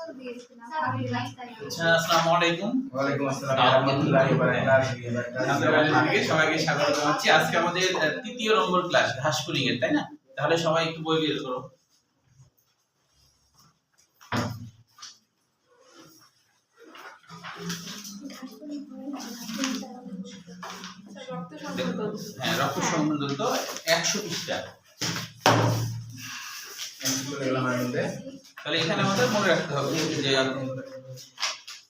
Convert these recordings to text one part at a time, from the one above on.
আচ্ছা, আসসালামু আলাইকুম। ওয়ালাইকুম আসসালাম ওয়া রাহমাতুল্লাহি ওয়া বারাকাতুহু। সবাইকে স্বাগত জানাচ্ছি। আজকে আমাদের তৃতীয় নম্বর ক্লাস ঘাস পুলিং এর, তাই না? তাহলে সবাই একটু বই বের করো। হ্যাঁ, রক্ত সংবন্ধন তো 100 পৃষ্ঠা। তাহলে এখানে আমাদের মনে রাখতে হবে যে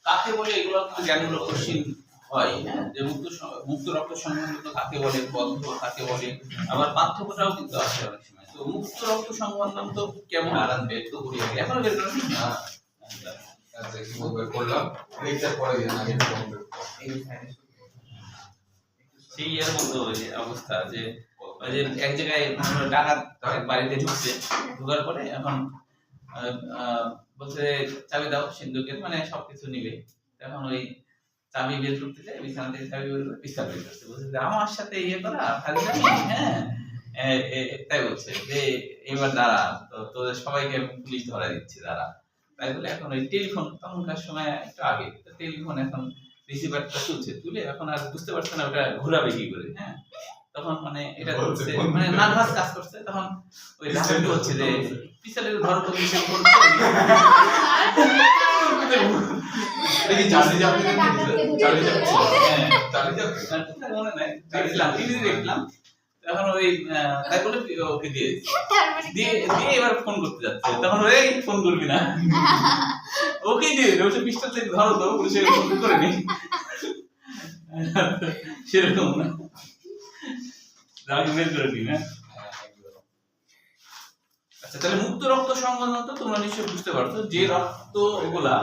কাকে বলে, এগুলো কিন্তু জ্ঞানমূলক কোশ্চেন হয়, হ্যাঁ, যে মুক্ত রক্ত সংবন্ধন কাকে বলে, বদ্ধ কাকে বলে, আবার পার্থক্যটাও কিন্তু আসে অনেক সময়। তো মুক্ত রক্ত সংবন্ধন তো কেমন আরাম বের তো করি এখন বের করা ঠিক না। আচ্ছা, কি বলবো করলাম এইটা পরে দিন আগে সেই এর মতো যে অবস্থা যে ওই যে এক জায়গায় ডাকাত বাড়িতে ঢুকছে, ঢোকার পরে এখন বলছে চাবি দাও সিন্ধুকের, মানে সবকিছু নিবে। এখন ওই চাবি বের করতে যায়, বিছানা থেকে চাবি বের করে পিস্তল বের করছে, বলছে যে আমার সাথে ইয়ে করা ফাজলামি, হ্যাঁ, তাই বলছে যে এবার দাঁড়া, তো তোদের সবাইকে পুলিশ ধরা দিচ্ছে দাঁড়া। তাই বলে এখন ওই টেলিফোন, তখনকার সময় একটু আগে টেলিফোন, এখন রিসিভারটা তুলছে, তুলে এখন আর বুঝতে পারছে না ওটা ঘোরাবে কি করে, হ্যাঁ, তখন মানে এটা করছে, মানে নার্ভাস কাজ করছে, তখন ওই রাহানটা হচ্ছে যে পিছনের ধরো তো মিশন করছে দেখি চাবি যাবে চাবি যাবে হ্যাঁ চাবি যাবে মনে নাই, দেখলাম টিভি দেখলাম, তখন ওই তাই বলে ওকে দিয়ে দিয়ে দিয়ে এবার ফোন করতে যাচ্ছে, তখন ওই ফোন করবি না, ওকে দিয়ে ওই পিস্তল থেকে ধরো তো, পুলিশের ফোন করে নি সেরকম না, বের করে নি না। আচ্ছা, তাহলে মুক্ত রক্ত সংবন্ধন তো তোমরা নিশ্চয়ই বুঝতে পারছো, যে রক্ত ওগুলা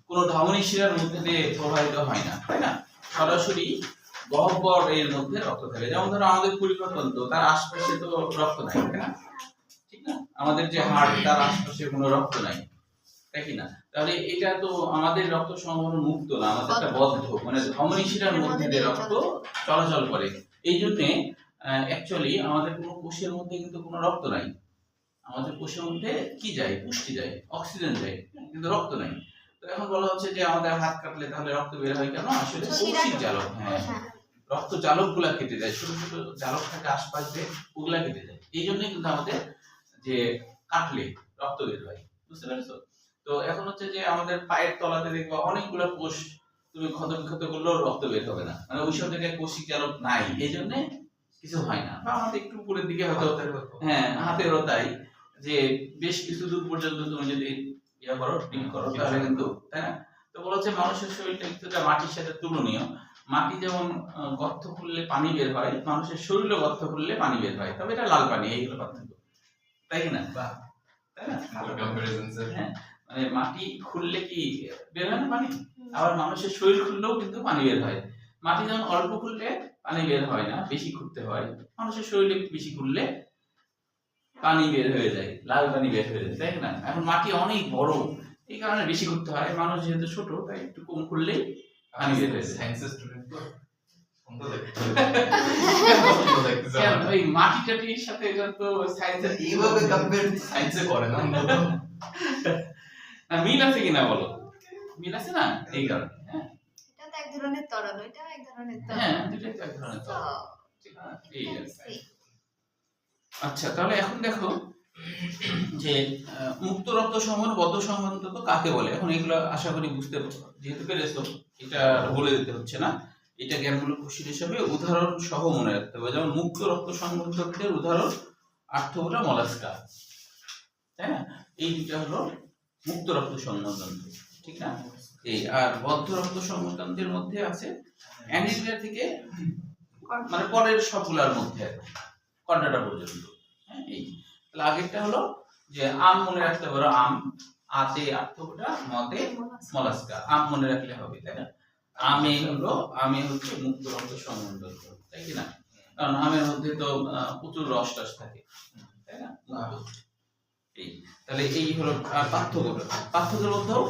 কোনো ধমনী শিরার মধ্যে দিয়ে প্রবাহিত হয় না, তাই না, সরাসরি গহ্বর এর মধ্যে রক্ত থাকে। যেমন ধরো আমাদের পরিপাকতন্ত্র, তার আশপাশে তো রক্ত নাই, তাই না, ঠিক না, আমাদের যে হাড়, তার আশপাশে কোনো রক্ত নাই, তাই কি না? তাহলে এটা তো আমাদের রক্ত সংবহন মুক্ত না, আমাদের একটা বদ্ধ, মানে ধমনী শিরার মধ্যে দিয়ে রক্ত চলাচল করে। এই জন্য অ্যাকচুয়ালি আমাদের কোনো কোষের মধ্যে কিন্তু কোনো রক্ত নাই, আমাদের কোষের মধ্যে কি যায়, পুষ্টি যায়, অক্সিজেন যায়, কিন্তু রক্ত নাই। তো এখন বলা হচ্ছে যে আমাদের হাত কাটলে তাহলে রক্ত বের হয় কেন? আসলে কৌশিক জালক, হ্যাঁ, রক্ত জালক গুলা কেটে যায়, ছোট ছোট জালক থাকে আশপাশ দিয়ে, ওগুলা কেটে যায়। এই জন্যই কিন্তু আমাদের যে কাটলে রক্ত বের হয়, বুঝতে পারছো? তো এখন হচ্ছে যে আমাদের পায়ের তলাতে দেখবা অনেকগুলো কোষ, তুমি ক্ষত বিক্ষত করলেও রক্ত বের হবে না, মানে ওই সব জায়গায় কৌশিক জালক নাই, এই জন্য কিছু হয় না। বা আমাদের একটু উপরের দিকে হয়তো, হ্যাঁ, হাতেরও তাই, যে বেশ কিছু দূর পর্যন্ত তুমি যদি ইয়া করো, ডিপ করো, তাহলে কিন্তু, তাই না? তো বলা হচ্ছে মানুষের শরীরটা কিছুটা মাটির সাথে তুলনীয়। মাটি যেমন গর্ত খুললে পানি বের হয়, মানুষের শরীরে গর্ত খুললে পানি বের হয়, তবে এটা লাল পানি, এইগুলো পার্থক্য, তাই কি না? তাই না? হ্যাঁ, মানে মাটি খুললে কি বের হয় না পানি, আবার মানুষের শরীর খুললেও কিন্তু পানি বের হয়। মাটি যেমন অল্প খুললে পানি বের হয় না, বেশি খুলতে হয়, মানুষের শরীরে বেশি খুললে পানি বের হয়ে যায়, লাল পানি বের হয়ে যায়, তাই না? এখন মাটি অনেক বড়, এই কারণে বেশি করতে হয়, মানুষ যেহেতু ছোট, তাই একটু কম করলেই পানি বের হয়ে যায়। সায়েন্সের স্টুডেন্ট তো সুন্দর ওই মাটি টাটির সাথে এটা তো সায়েন্সের এইভাবে কম্পেয়ার সায়েন্সে করে না, মিল আছে কিনা বলো, মিল আছে না, এই কারণে। হ্যাঁ, এটা তো এক ধরনের তরল, এটা এক ধরনের তরল, হ্যাঁ, দুটোই তো এক ধরনের তরল, ঠিক আছে, এই আছে। আচ্ছা, তাহলে এখন দেখো যে মুক্ত রক্ত সংবহন, বদ্ধ সংবহন তো কাকে বলে। এখন এগুলো আশা করি বুঝতে যেহেতু পেরেছো, এটা বলে দিতে হচ্ছে না, এটা জ্ঞানমূলক কোশ্চেন হিসেবে উদাহরণ সহ মনে রাখতে হবে। যেমন মুক্ত রক্ত সংবহনতন্ত্রের উদাহরণ আর্থ্রোপোডা মলাস্কা, তাই না, এই দুটো হলো মুক্ত রক্ত সংবহনতন্ত্র, ঠিক না। এই আর বদ্ধ রক্ত সংবহনতন্ত্রের মধ্যে আছে অ্যানিলিয়া থেকে মানে পরের সবগুলার মধ্যে কর্নাটা পর্যন্ত, হ্যাঁ। এই তাহলে আগেরটা হলো যে আম মনে রাখতে পারো, আম, আতে আর্থ্রোপোডা, মতে মলাস্কা, আম মনে রাখলে হবে, তাই না। আমে হচ্ছে মুক্ত রক্ত সংবহনতন্ত্র, তাই কি না, কারণ আমের মধ্যে তো প্রচুর রস টস থাকে, তাই না। এই তাহলে এই হলো পার্থক্যের মধ্যেও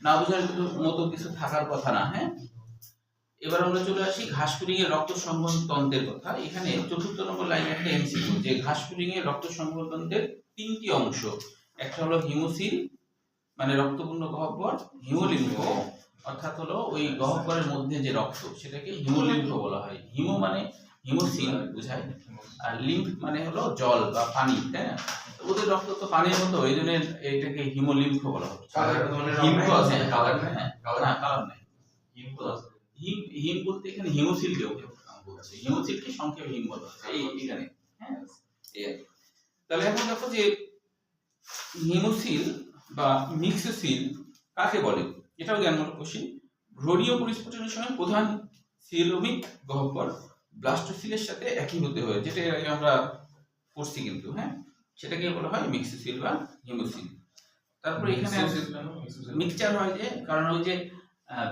না বোঝার মতো কিছু থাকার কথা না, হ্যাঁ। এবার আমরা চলে আসি ঘাস পুডিং এর রক্ত সংবহন তন্ত্রের কথা। এখানে চতুর্থ নম্বর লাইনে একটা এমসিকিউ, যে ঘাস পুডিং এর রক্ত সংবহন তন্ত্রের তিনটি অংশ, একটা হলো হিমোসিল মানে রক্তপূর্ণ গহ্বর, হিমোলিম্ফ অর্থাৎ হলো ওই গহ্বরের মধ্যে যে রক্ত সেটাকে হিমোলিম্ফ বলা হয়। হিমো মানে হিমোসিল বোঝায়, আর লিম্ফ মানে হলো জল বা পানি, তাই না? তো ওদের রক্ত তো পানির মতো, ওই জন্য এটাকে হিমোলিম্ফ বলা হয়। হিম তো আছে, কালার নাই, হ্যাঁ, কালার না কালার নাই। হিম তো আছে। হিম হিম বলতে এখানে হিমোসিলকে বলছে, হিমোসিলকে সংক্ষেপে হিম বলা হচ্ছে এই এখানে। হ্যাঁ, এই আর কি। তাহলে এখন দেখো যে হিমোসিল বা মিক্সোসিল কাকে বলে, এটাও জ্ঞানমূলক কোশ্চেন। ভ্রূণীয় পরিস্ফুটনের সময় প্রধান সিলোমিক গহ্বর ব্লাস্টোসিলের সাথে একীভূত হয়, যেটা এর আগে আমরা পড়ছি কিন্তু। হ্যাঁ, সেটাকে বলা হয় মিক্সোসিল বা হিমোসিল। তারপরে এখানে মিক্সচার হয় যে, কারণ ওই যে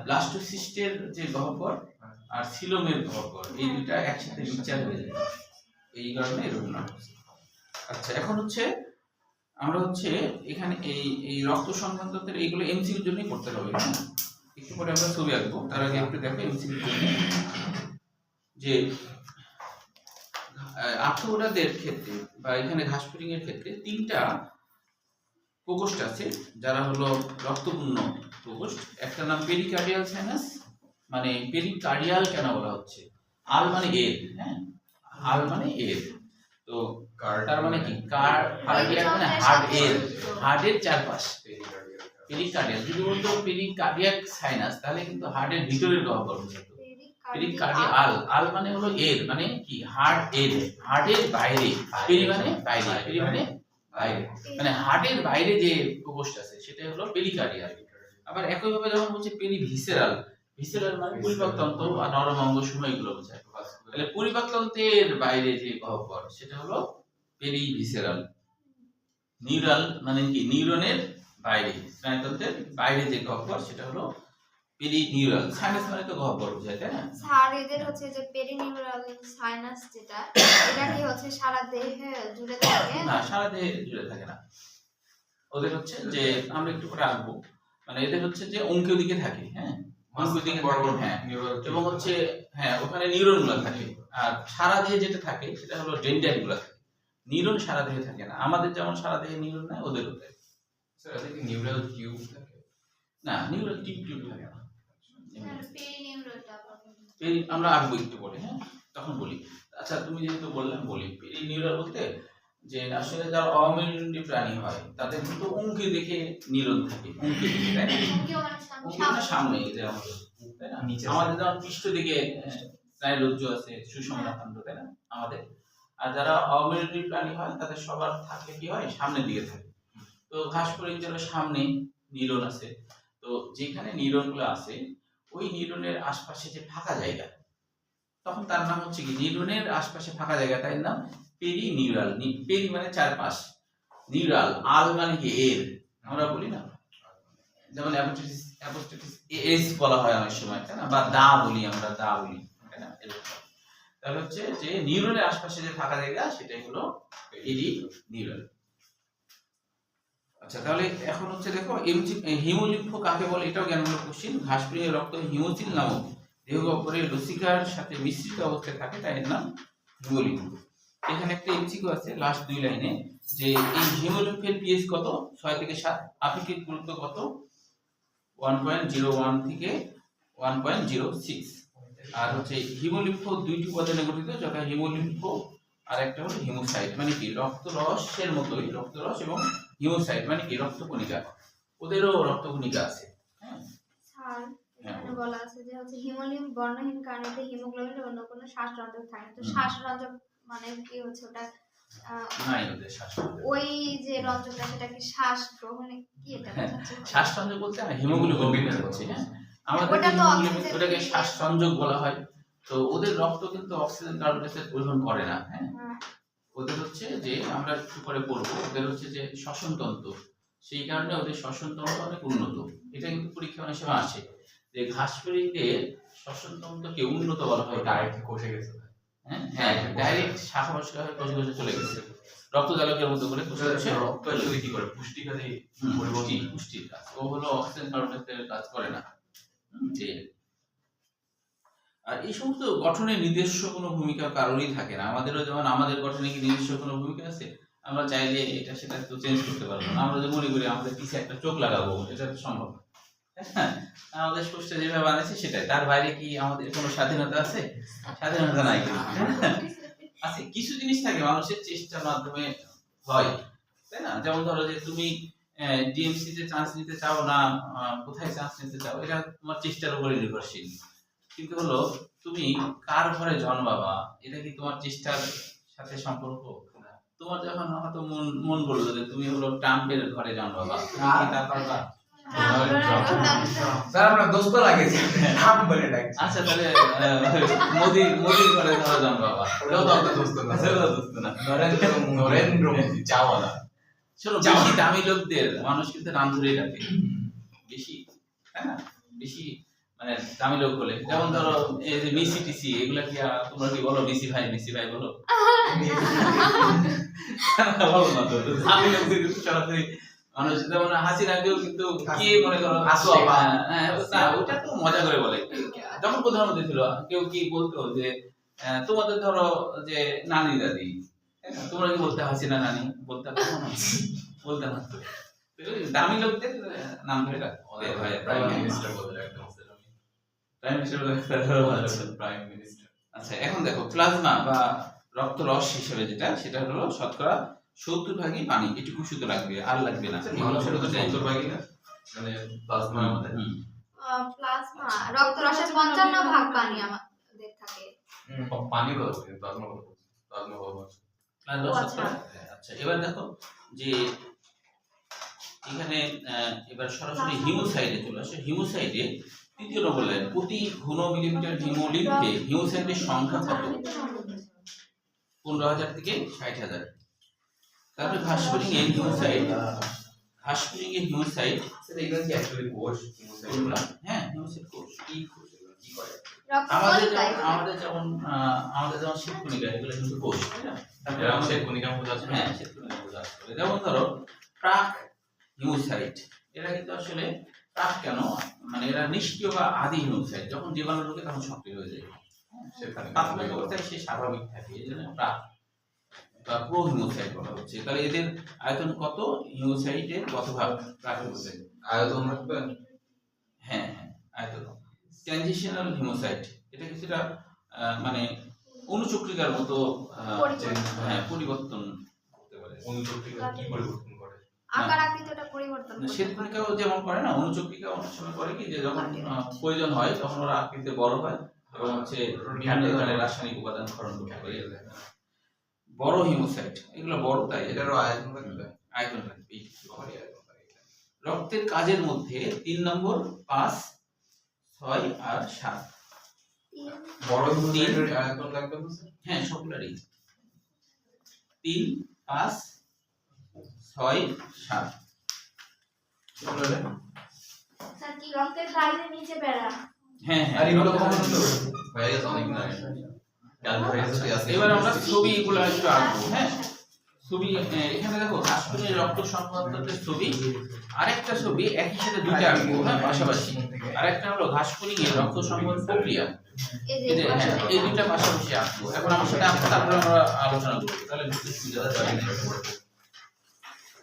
ব্লাস্টোসিস্টের যে গহ্বর আর সিলোমের গহ্বর এই দুইটা একসাথে মিক্সচার হয়ে যায়, এই কারণে এরকম নাম হচ্ছে। আচ্ছা, এখন হচ্ছে আমরা হচ্ছে এখানে এই রক্ত সংক্রান্ত এইগুলো এমসিকিউর জন্যই করতে হবে। হ্যাঁ, একটু পরে আমরা ছবি আঁকবো, তার আগে একটু দেখো এমসিকিউর জন্য যে আর্থ্রোপোডাদের ক্ষেত্রে বা এখানে ঘাসফড়িং এর ক্ষেত্রে তিনটা প্রকোষ্ঠ আছে যারা হলো রক্তপূর্ণ প্রকোষ্ঠ। একটা নাম পেরিকার্ডিয়াল সাইনাস, মানে পেরিকার্ডিয়াল কেন বলা হচ্ছে, আল মানে এর, হ্যাঁ আল মানে এর, তো তার মানে কি কার্ডিয়াক মানে হার্টের চারপাশ, পেরিকার্ডিয়াল। যদি বলতো পেরিকার্ডিয়াক সাইনাস তাহলে কিন্তু হার্টের ভিতরের গহ্বর বোঝাতো। পেরিকার্ডিয়াল, আল মানে হলো এর, মানে কি হার্ট এর, হার্টের বাইরে, পেরি মানে বাইরে, পেরি মানে বাইরে, মানে হার্টের বাইরে যে প্রকোষ্ঠ আছে সেটা হলো পেরিকার্ডিয়াল। আবার একই ভাবে যখন বলছে পেরি ভিসেরাল, ভিসেরাল মানে পরিপাকতন্ত্র আর নরম অঙ্গ সমূহ এগুলো বোঝায়। তাহলে পরিপাকতন্ত্রের বাইরে যে গহ্বর সেটা হলো পেরি ভিসেরাল। নিউরাল মানে কি নিউরনের বাইরে, স্নায়ুতন্ত্রের বাইরে যে গহ্বর সেটা হলো পেরিনিউরাল। সাইনাস মানে তো গহ্বর বোঝায়, তাই না? স্যার এদের হচ্ছে যে পেরিনিউরাল সাইনাস যেটা, এটা কি হচ্ছে সারা দেহে জুড়ে থাকে? না, সারা দেহে জুড়ে থাকে না। ওদের হচ্ছে যে আমরা একটু করে আঁকবো, মানে এদের হচ্ছে যে অঙ্কের দিকে থাকে। হ্যাঁ, অঙ্কের দিকে থাকে, হ্যাঁ, এবং হচ্ছে হ্যাঁ ওখানে নিউরন গুলো থাকে। আর সারা দেহে যেটা থাকে সেটা হলো ডেন্ড্রাইট গুলো থাকে, নিউরন সারা দেহে থাকে না। আমাদের যেমন সারা দেহে নিউরন নাই, ওদেরও থাকে। স্যার আছে কি নিউরাল টিউব থাকে? না, নিউরাল টিউব থাকে না। স্যার পেরিনিউরালটা আমরা আঁকবো একটু পরে, হ্যাঁ তখন বলি। আচ্ছা, তুমি যেহেতু বললাম বলি, পেরিনিউরাল বলতে যে আসলে যারা অমেরুদণ্ডী প্রাণী হয় তাদের কিন্তু অঙ্কে দেখে নিউরন থাকে, অঙ্কে দেখে, তাই না? কেউ মানে অঙ্কে মানে সামনে, যে আমাদের, তাই না? আমাদের যেমন পৃষ্ঠ দিকে স্নায়ুরজ্জু আছে, সুষুম্না কাণ্ড, তাই না আমাদের। আর যারা অমেরুদণ্ডী প্রাণী হয় তাদের সবার থাকে কি হয়, সামনের দিকে থাকে। তো ঘাসফড়িং যারা সামনে নিউরন আছে, তো যেখানে নিউরন গুলো আছে ওই নিউরনের আশপাশে যে ফাঁকা জায়গা, তখন তার নাম হচ্ছে কি, নিউরনের আশপাশে ফাঁকা জায়গা, তাই নাম পেরিনিউরাল। পেরি মানে চারপাশ, নিউরাল, আল মানে কি এর, আমরা বলি না, যেমন অ্যাপোস্ট্রোফিস এস বলা হয় অনেক সময়, তাই না? বা দা বলি আমরা, দা বলি, তাই না? এরকম। তাহলে হচ্ছে যে নিউরনের আশপাশে যে ফাঁকা জায়গা সেটাই হলো পেরিনিউরাল। আচ্ছা, তাহলে এখন হচ্ছে দেখো হিমোলিম্ফ কাকে বলে, এটাও জ্ঞানমূলক কোশ্চেন। ঘাসফড়িং রক্ত হিমোসিল নামক দেহগহ্বরের লসিকার সাথে মিশ্রিত অবস্থায় থাকে, তাই এর নাম হিমোলিম্ফ। এখানে একটা এমসিকিউ আছে লাস্ট 2 লাইনে, যে এই হিমোলিম্ফের পিএইচ কত, 6 থেকে 7, আপেক্ষিক গুরুত্ব কত, 1.01 থেকে 1.06। আর হচ্ছে হিমোলিম্ফ দুইটি উপাদানে গঠিত, যথা হিমোলিম্ফ আর একটা হলো হিমোসাইট, মানে কি রক্তরসের মতোই, রক্তরস এবং হিমোসাইট মানে কি রক্তকণিকা, ওদেরও রক্তকণিকা আছে। হ্যাঁ স্যার এখানে বলা আছে যে হচ্ছে হিমোলিম্ফ বর্ণহীন কারণে হিমোগ্লোবিনের অন্য কোনো শ্বাসরঞ্জক থাকে না। তো শ্বাসরঞ্জক মানে কি হচ্ছে ওটা নাই ওদের শ্বাসরঞ্জক, ওই যে রঞ্জকটা সেটা কি শ্বাস গ্রহণে কি এটা বোঝাচ্ছে? শ্বাসরঞ্জক বলতে হিমোগ্লোবিন হচ্ছে, হ্যাঁ আমাদের ওটা তো হিমোগ্লোবিন, ওটাকে শ্বাসরঞ্জক বলা হয়। তো ওদের রক্ত কিন্তু অক্সিজেন কার্বন ডাই অক্সাইড গ্রহণ করে না। হ্যাঁ, ওদের হচ্ছে যে আমরা একটু পরে পড়বো, ওদের হচ্ছে যে শ্বসনতন্ত্র, সেই কারণে ওদের শ্বসনতন্ত্র অনেক উন্নত। এটা কিন্তু পরীক্ষা অনেক সময় আসে যে ঘাসফড়িংয়ের শ্বসনতন্ত্রকে উন্নত বলা হয়, ডাইরেক্ট কোষে গেছে। হ্যাঁ ডাইরেক্ট শাখা প্রশাখা হয়ে কোষে কোষে চলে গেছে, রক্তজালকের মতো করে কোষে কোষে রক্ত আসলে কি করে, পুষ্টি কাজে পুষ্টির কাজ, ও হলো অক্সিজেন কার্বন ডাই অক্সাইডের কাজ করে না। আর এই সমস্ত গঠনের নিজস্ব কোনো ভূমিকা কারোরই থাকে না। আমাদেরও যেমন আমাদের গঠনে কি নিজস্ব কোনো ভূমিকা আছে, আমরা চাইলে এটা সেটা তো চেঞ্জ করতে পারবো না। আমরা যদি মনে করি আমাদের পিছে একটা চোখ লাগাবো, এটা তো সম্ভব না। হ্যাঁ, আমাদের স্রষ্টা যেভাবে বানাইছে সেটাই, তার বাইরে কি আমাদের কোনো স্বাধীনতা আছে? স্বাধীনতা নাই কিন্তু, আছে কিছু জিনিস থাকে মানুষের চেষ্টার মাধ্যমে হয়, তাই না? যেমন ধরো যে তুমি ডিএমসি তে চান্স নিতে চাও না, কোথায় চান্স নিতে চাও, এটা তোমার চেষ্টার উপরে নির্ভরশীল। কিন্তু হলো তুমি কার ঘরে জন্মাবা, এটা কি তোমার চেষ্টার সাথে সম্পর্ক? তোমার যখন হয়তো মন বললো যে তুমি হলো ট্রাম্পের ঘরে জন্মাবা, তুমি কি তা পারবা? স্যার আমরা দোস্ত লাগেছে নাম বলে ডাকছি। আচ্ছা তাহলে মোদির ঘরে ধরো জন্মাবা, ওটাও তো আমাদের দোস্ত না। সেটাও দোস্ত না। নরেন্দ্র মোদি চাওয়ালা। শোনো, বেশি দামি লোকদের মানুষ কিন্তু নাম ধরেই ডাকে, বেশি, তাই না? বেশি মানে দামি লোক বলে, যেমন ধরো এই যে মেসি টিসি, এগুলা কি তোমরা কি বলো মেসি ভাই বলো? বলো না তো, দামি লোকদের কিন্তু সরাসরি মানুষ, যেমন হাসিনাকেও কিন্তু কি মনে করো হাসু আপা। না, ওটা তো মজা করে বলে। যখন প্রধানমন্ত্রী ছিল কেউ কি বলতো যে তোমাদের ধরো যে নানি দাদি, তাই না? তোমরা কি বলতে হাসিনা নানি বলতে পারো না? বলতে না তো। দামি লোকদের নাম ধরে প্রাইম মিনিস্টার বলে একদম প্রাইম মিনিস্টার। Prime minister. আচ্ছা, এখন দেখো প্লাজমা বা রক্তরস হিসেবে যেটা, সেটা হলো শতকরা 70 ভাগই পানি, এটুকু শুধু লাগবে, আর লাগবে না। মানুষের তো 70 ভাগই না, মানে প্লাজমা আমাদের প্লাজমা রক্তরসের 55 ভাগ পানি আমাদের থাকে। পানি কত প্লাজমা কত? প্লাজমা কত? আচ্ছা, এবার দেখো যে এখানে এবার সরাসরি হিমোসাইডে চলে আসে। হিমোসাইডে তৃতীয় নম্বর লাইন, প্রতি ঘন মিলিমিটার হিমোলিম্ফে হিমোসাইটের সংখ্যা কত? 15,000 থেকে 60,000। তারপরে ঘাসফড়িং এর হিমোসাইট, সেটা এগুলো কি অ্যাকচুয়ালি কোষ কোনগুলা? হ্যাঁ, হিমোসাইট কোষ। কি করে? রক্ত আমাদের যেমন শ্বেতকণিকা, এগুলো কিন্তু কোষ, তাই না? তারপরে আমাদের আমাদের কণিকা বোঝা আছে। হ্যাঁ, শ্বেতকণিকা বোঝা আসলে। যেমন ধরো প্রাক হিমোসাইট, এরা কিন্তু আসলে প্রাক কেন, মানে এরা নিষ্ক্রিয় বা আদি হিমোসাইট, যখন জীবাণু ঢোকে তখন সক্রিয় হয়ে যায়, সেখানে প্রাথমিক অবস্থায় সে স্বাভাবিক থাকে, এই জন্য প্রাক বা প্রো হিমোসাইট বলা হচ্ছে। তাহলে এদের আয়তন কত? হিমোসাইটের কত ভাগ? প্রাক হিমোসাইট আয়তন রাখবে। হ্যাঁ, আয়তন। ট্রানজিশনাল হিমোসাইট, এটা কিছুটা মানে অনুচক্রিকার মতো হ্যাঁ, পরিবর্তন করতে পারে। অনুচক্রিকা কি পরিবর্তন করে? আকার আকৃতিটা পরিবর্তন করতে পারে। শ্বেতকণিকাও যেমন করে না, অনুচক্রিকা অনেক সময় করে কি, যে যখন প্রয়োজন হয় তখন ওরা আকৃতিতে বড় হয় এবং হচ্ছে বিভিন্ন ধরনের রাসায়নিক উপাদান ক্ষরণ করতে পারে। বড় হিমোসাইট, এগুলো বড়, তাই এটারও আয়তন রাখবে। আয়তন রাখবে। রক্তের কাজের মধ্যে 3 নম্বর, 5, 6 আর 7। বড় হিমোসাইটের আয়তন রাখবে তো স্যার? হ্যাঁ, সবগুলোরই 3, 5, 6, 7। স্যার কি রক্তের কাজের নিচে বেড়া? হ্যাঁ, আর এগুলো কমন তো হয়ে গেছে অনেক না। এবার আমরা ছবি এগুলো একটু আঁকবো। হ্যাঁ, ছবি এখানে দেখো হাসপাতালের রক্ত সংক্রান্তের ছবি, আরেকটা ছবি একই সাথে দুইটা আঁকবো, হ্যাঁ, পাশাপাশি। আরেকটা হলো ঘাসফড়িং এর রক্ত সংক্রান্ত প্রক্রিয়া, এই যে এই দুইটা পাশাপাশি আঁকবো। এখন আমার সাথে আঁকবো, তারপরে আমরা আলোচনা করবো, তাহলে বুঝতে সুবিধা হবে।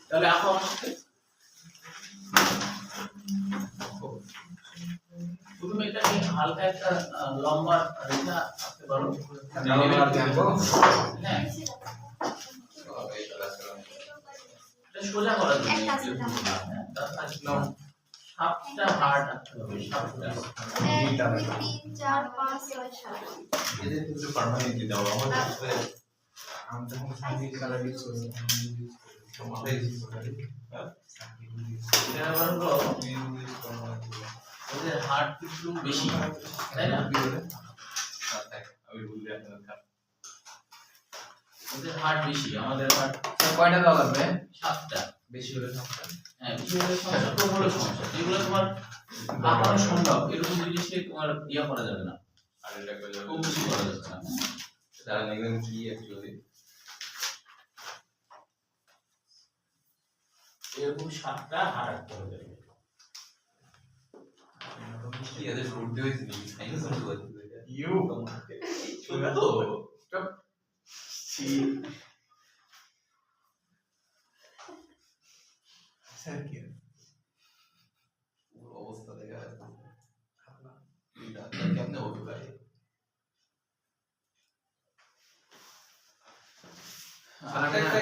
তাহলে আঁকো আমার সাথে। প্রথমে এটাকে হালকা একটা লম্বা রেখা আঁকতে পারো। হ্যাঁ, এটা সোজা করার জন্য সাতটা হার্ট আঁকতে হবে, 7টা। 1 2 3 4 5 6 7। এদের কিন্তু পার্মানেন্টলি দাও আমাদের কাছে আমরা যখন সাইজ কালার ইউজ করি আমাদের ইউজ করি এটা আবার হলো ওদের হার্ট একটু বেশি, তাই না? আমি বলতে আপনার ওদের হার্ট বেশি, আমাদের হার্ট কয়টা দাও লাগবে? 7টা। বেশি হলে 7টা। হ্যাঁ, বেশি হলে সমস্যা, কম হলে সমস্যা। যেগুলো তোমার আঁকানো সম্ভব, এরকম জিনিসে তোমার ইয়া করা যাবে না, আর এটা কত খুব বেশি করা যাচ্ছে না। তারা নেবেন কি অ্যাকচুয়ালি এরকম 7টা হার্ট আঁকতে হবে। কি এদের করতে হয়েছে নাকি সাইন্স করতে ইউ ছোট তো কেমনে হতে পারে?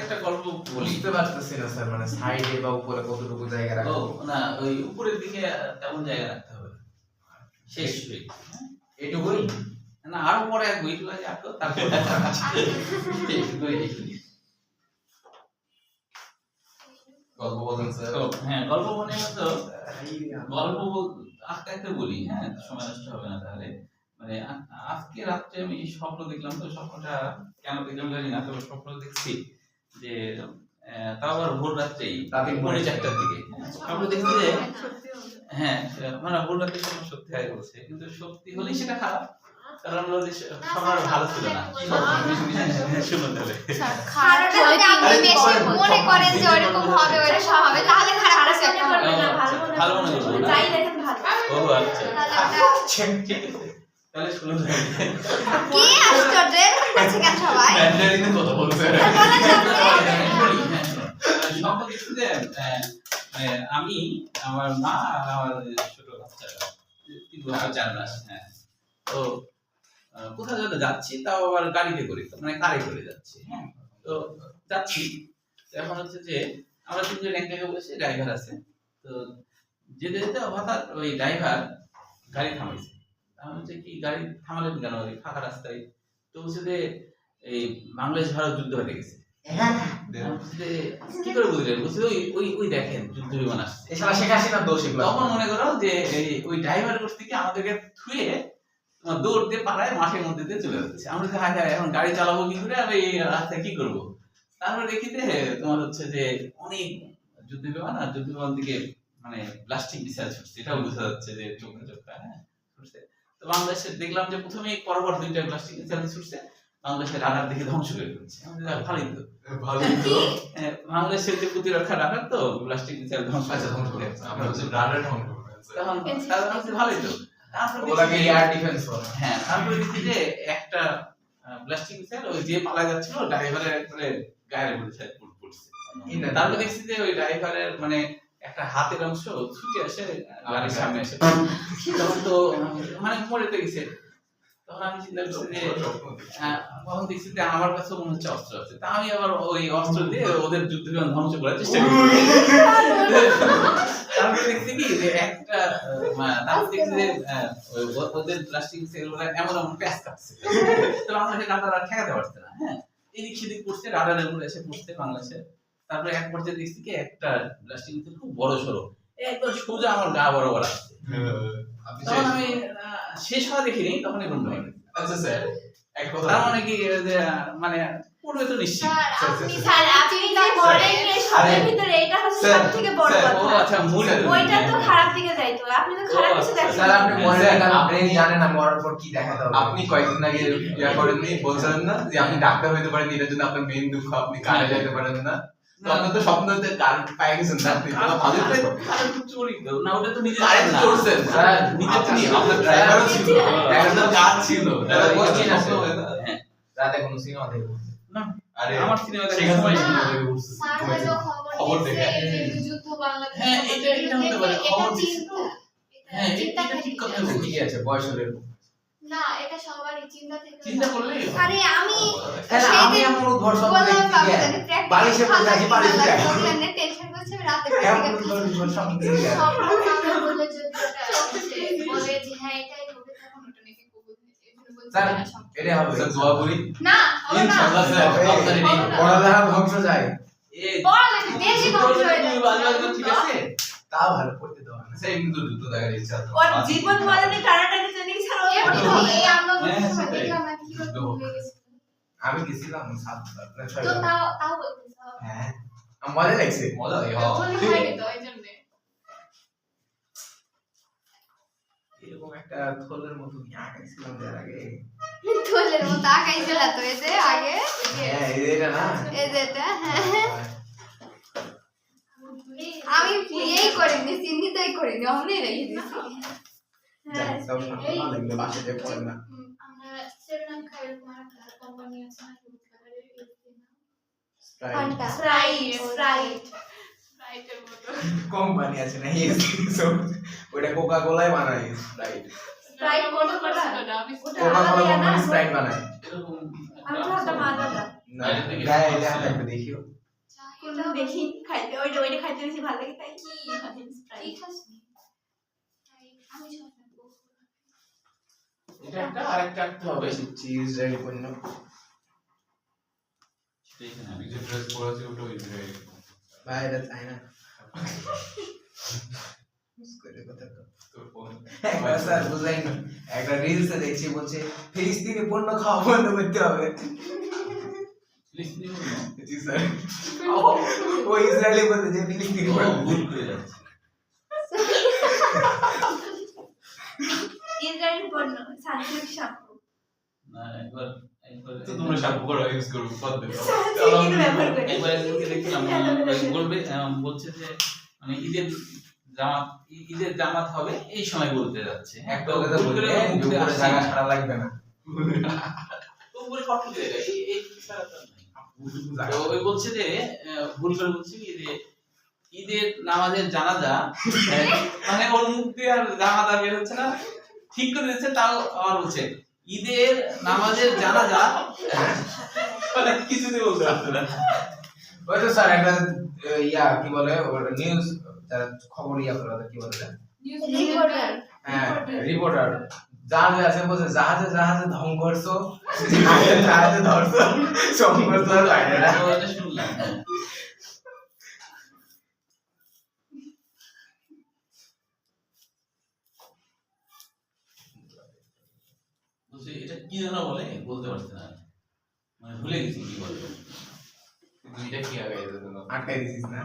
একটা গল্প বলি। বুঝতে পারতেছি না স্যার, মানে সাইডে বা উপরে কতটুকু জায়গা ও রাখবো? না, ওই উপরের দিকে তেমন জায়গা রাখতে হবে, শেষ হয়ে এটুকুই? না, আরো পরে এক বই লাগে আটো, তারপর গল্প বলেন স্যার। হ্যাঁ, গল্প মনে হতো, গল্প আস্তে আস্তে বলি, হ্যাঁ, সময় নষ্ট হবে না তাহলে। মানে আজকে রাত্রে আমি স্বপ্ন দেখলাম, তো স্বপ্নটা কেন দেখলাম জানি না, তবে স্বপ্ন দেখছি যে তাও আবার ভোর রাত্রেই, রাতে পৌনে 4টার দিকে স্বপ্ন দেখছি যে, হ্যাঁ, মানে ভোর রাত্রে স্বপ্ন সত্যি হয় বলছে, কিন্তু সত্যি হলেই সেটা খারাপ, কারণ হলো যে সবার ভালো ছিল না। শুনুন তাহলে, খারাপটা যদি আপনি বেশি মনে করেন যে ওরকম হবে ওইটা সব হবে, তাহলে খারাপ কিছু একটা হবে। ভালো মনে করবো না? যাই দেখেন ভালো। ও আচ্ছা, তাহলে ওটা ঠিক আছে, তাহলে শুনুন তাহলে। কি আশ্চর্য, এরকম করছে কেন সবাই? ম্যান্ডারিনে কথা বলছে। বলেন তো আপনি। স্বপ্ন দেখছি যে আমি, আমার মা আর আমার ছোট বাচ্চাটা 3 বছর 4 মাস, হ্যাঁ, তো কোথাও যেন যাচ্ছি, তাও আবার গাড়িতে করে, মানে কারে করে যাচ্ছি, হ্যাঁ, তো যাচ্ছি, তো এখন হচ্ছে যে আমরা 3 জন এক জায়গায় বসে, ড্রাইভার আছে, তো যেতে যেতে হঠাৎ ওই ড্রাইভার গাড়ি থামাইছে। আমি হচ্ছে কি, গাড়ি থামালেন কেন ওই ফাঁকা রাস্তায়? তো বলছে যে এই বাংলাদেশ ভারত যুদ্ধ হয়ে গেছে। হ্যাঁ, আমি বলছি যে, কি করে বুঝলেন? বলছে ওই ওই ওই দেখেন যুদ্ধ বিমান আসছে। এছাড়া শেখ হাসিনার দোষ এগুলো। তখন মনে করো যে ওই ড্রাইভার কোর্স থেকে আমাদেরকে থুয়ে তোমার দৌড় দিয়ে পাড়ায় মাঠের মধ্যে দিয়ে চলে যাচ্ছে। আমরা যে হায় হায়, এখন গাড়ি চালাবো কি করে, আর এই রাস্তায় কি করবো? তারপরে দেখিতে তোমার হচ্ছে যে অনেক যুদ্ধ বিমান, আর যুদ্ধ বিমান থেকে মানে প্লাস্টিক মিসাইল ছুটছে, এটাও বোঝা যাচ্ছে যে চোখে চোখটা, হ্যাঁ, ছুটছে। তো বাংলাদেশে দেখলাম যে প্রথমে পরপর 2টা প্লাস্টিক মিসাইল ছুটছে, বাংলাদেশের রাডার দেখে ধ্বংস করে ফেলছে। আমাদের ভালোই তো, ভালোই তো। বাংলাদেশের যে প্রতিরক্ষা রাডার তো প্লাস্টিক মিসাইল ধ্বংস আচ্ছা, ধ্বংস করে ফেলছে। আমরা হচ্ছে রাডার ধ্বংস করে ফেলছে। তখন তাদের হচ্ছে ভালোই তো। তারপরে ওগুলাকে দেখি যে- এয়ার ডিফেন্স বলে। হ্যাঁ, তারপরে দেখি যে একটা প্লাস্টিক মিসাইল ওই যে পালা যাচ্ছিল ড্রাইভারের একবারে গায়ের উপরে পড়ছে। তারপরে দেখছি যে ওই ড্রাইভারের মানে একটা হাতের অংশ ছুটে এসে গাড়ির সামনে এসে তখন তো মানে মরে তো গেছে। তখন আমি চিন্তা করছি যে তখন দেখছি যে আমার কাছে মনে হচ্ছে অস্ত্র আছে, তা আমি আবার ওই অস্ত্র দিয়ে ওদের যুদ্ধ বিমান ধ্বংস করার চেষ্টা করি। তারপরে দেখছি কি যে একটা তারপরে দেখছি যে ওদের প্লাস্টিক সেলগুলো এমন এমন প্যাচ কাটছে, তো বাংলাদেশের রাডার আর ঠেকাতে পারছে না, হ্যাঁ, এদিক সেদিক করছে, রাডারের উপরে এসে পড়ছে বাংলাদেশে। তারপরে এক পর্যায়ে দেখছি কি একটা প্লাস্টিক মিসাইল খুব বড় সড়ো একবার সোজা আমার গা বরাবর আসছে। আপনি তখন আমি শেষ হওয়া দেখিনি, তখন এরকম হয়ে গেছে। আচ্ছা স্যার, এক কথা তার মানে কি যে মানে পড়বে তো নিশ্চিত। স্যার আপনি যা বলেন এই সবের ভিতরে এটা হচ্ছে সবথেকে বড় ও কথা। আচ্ছা, মূল ওইটা তো খারাপ দিকে যাইতো, আপনি তো খারাপ কিছু দেখেন। স্যার আপনি মরে গেলেন, ব্রেন জানেন না মরার পর কি দেখাতে হবে। আপনি কয়েকদিন আগে ইয়া করেননি, বলছিলেন না যে আপনি ডাক্তার হইতে পারেন, এটার জন্য আপনার মেইন দুঃখ আপনি কাজে যাইতে পারেন না। তো আপনার তো স্বপ্নতে কার পেয়ে গেছেন না, আপনি তো ভালোই তো। চুরি তো না, ওটা তো নিজের আরেকটু না। চড়ছেন স্যার, নিজে আচ্ছা, তিনি আপনার ড্রাইভারও ছিল, একটা কাজ ছিল, স্যার, কোশ্চেন আছে। স্বপ্ন হয় না। হ্যাঁ, রাতে কোনো সিনেমা দেখবো। না, আরে আমার সিনেমা দেখার সেখানে সময় তো ছিল না। সিনেমা দেখে উঠছে, স্যার ঘুমাইছে। হয়তো খবর খবর দেখে। দেখে যে যুদ্ধ বাংলাদেশ হ্যাঁ, এটা হতে পারে, খবর এটা দেখছি চিন্তা, তো। হ্যাঁ, চিন্তা এটা ঠিক কথা থেকে। বলছো। ঠিকই আছে, বয়স হলে এরকম। না, এটা সবারই চিন্তা থেকে। চিন্তা করলেই হয়। আরে আমি স্যার আমি এমন উদ্ভট স্বপ্ন বললাম দেখতে বাবা গিয়ে জানি প্র্যাকটিস বালিশে বসে আছি, বালিশে ভালো দেখো। লাগলো, টেনশন করছে, আমি রাতে এমন প্র্যাকটিস উদ্ভট স্বপ্ন দেখতে গিয়ে। স্বপ্ন আমরা বলে যদি ওটা হচ্ছে, বলে যে হ্যাঁ এটাই হবে, তখন ওটা নাকি কবুল হয়েছে। এজন্য বলছি স্যার না স্বপ্ন। এটা হবে। স্যার দোয়া করি না, হবে না। ইনশাআল্লাহ স্যার, আপনার এই পড়ালেখা ধ্বংস যায়। এই পড়ালেখা বেশি ধ্বংস হয়ে তুমি বাজে বাজে ঠিক আছে? তাও ভালো পড়তে দেওয়া না। স্যার কিন্তু যুদ্ধ দেখার ইচ্ছা আছে। ওর জীবন বদলে টানাটানি ট্রেনিং ছাড়া ও এমনি পড়তে হবে। এই আমরা বলতে হ্যাঁ, সময় সেটাই। দেখলাম না কিভাবে কবুল হয়ে গেছে। আমি গেছিলাম 7 না 6 তো তাও বলতেছ। হ্যাঁ আমার মজা লাগছে। মজা লাগে। কবুল হয়নি তো এই জন্য। এরকম একটা থলের মতো নিয়ে আঁকাইছিলাম এর আগে। তোলের মতো আঁকাইছিল তো এই যে আগে, হ্যাঁ এটা না। এই যে এটা, হ্যাঁ আমি এই করিনি, চিহ্নিতই করিনি, অমনি রেখে দিয়েছি। যাই সব ভালো লাগলো, বাসে যে পড়ে না। আমরা সেরনাম খাই এরকম একটা কোম্পানি আছে না, হলুদ কালারের ফান্টা। স্প্রাইট স্প্রাইটের মতো কোম্পানি আছে না ওটা কোকা কোলাই বানায় স্প্রাইট Sprite মতো Coca-Cola? করছিল না আমি ওটা কোকা কোলা আলাদা কোম্পানি না? স্প্রাইট বানায় এরকম আমি তো ভাবতাম আলাদা। না বাইরে থেকে গায়ে এটা হাতে একটা দেখিও কোনদিন দেখি খাইতে ওইটা খাইতে বেশি ভালো লাগে তাই কি Sprite। কি খাসনি আমি সব খাবো এটা একটা আরেকটা একটা হবে চিজ রেডি পণ্য সেটা এখানে আমি হবে। যে ড্রেস পরেছি ওটা ইসরায়েলি ভাই এটা চাই না করে কথা কও। তোর ফোন একবার স্যার বুঝাই না একটা রিলসে দেখছি বলছে ফিলিস্তিনি পণ্য খাওয়া বন্ধ করতে হবে ফিলিস্তিনি বললো? জি স্যার ও ইসরায়েলি বলতে যে ফিলিস্তিনি ও, পণ্য ভুল করে যাচ্ছে। ইসরায়েলি পণ্য সানসিল্ক শ্যাম্পু। না, একবার তো তোমরা শ্যাম্পু করো ইউজ করো কত দিন সানসিল্ক কিন্তু ব্যবহার করি। একবার একজনকে দেখলাম বলছে যে মানে ঈদের জামাত হবে এই সময় বলতে যাচ্ছে একটা কথা ভুল করে বলতে মুখ দিয়ে উপরে আসছে জায়গা না। ছাড়া লাগবে না তো উপরে কষ্ট দিয়ে দেয়, এই ছাড়া তো আর নাই। জায়গা তো ওই বলছে যে ভুল করে বলছে কি যে ঈদের নামাজের জানাজা মানে ওর মুখ দিয়ে আর জানাজা বের হচ্ছে না, ঠিক করে দিচ্ছে, তাও আবার বলছে ঈদের নামাজের জানাজা মানে কিছুতে বলতে পারছে না। ওই তো স্যার একটা ইয়া কি বলে ওটা নিউজ যারা খবর ইয়া করে ওদের কি বলে ওটা? রিপোর্টার। হ্যাঁ রিপোর্টার জাহাজে আছে বলছে জাহাজে জাহাজে ধ্বংস জাহাজে জাহাজে ধরছো সংঘর্ষ আর বাইরে না তো এটা শুনলাম। বলছে এটা কি যেন বলে, বলতে পারছে না, মানে ভুলে গেছি কি বলে। দুইটা কি আগে এদের জন্য আটকাই দিছিস না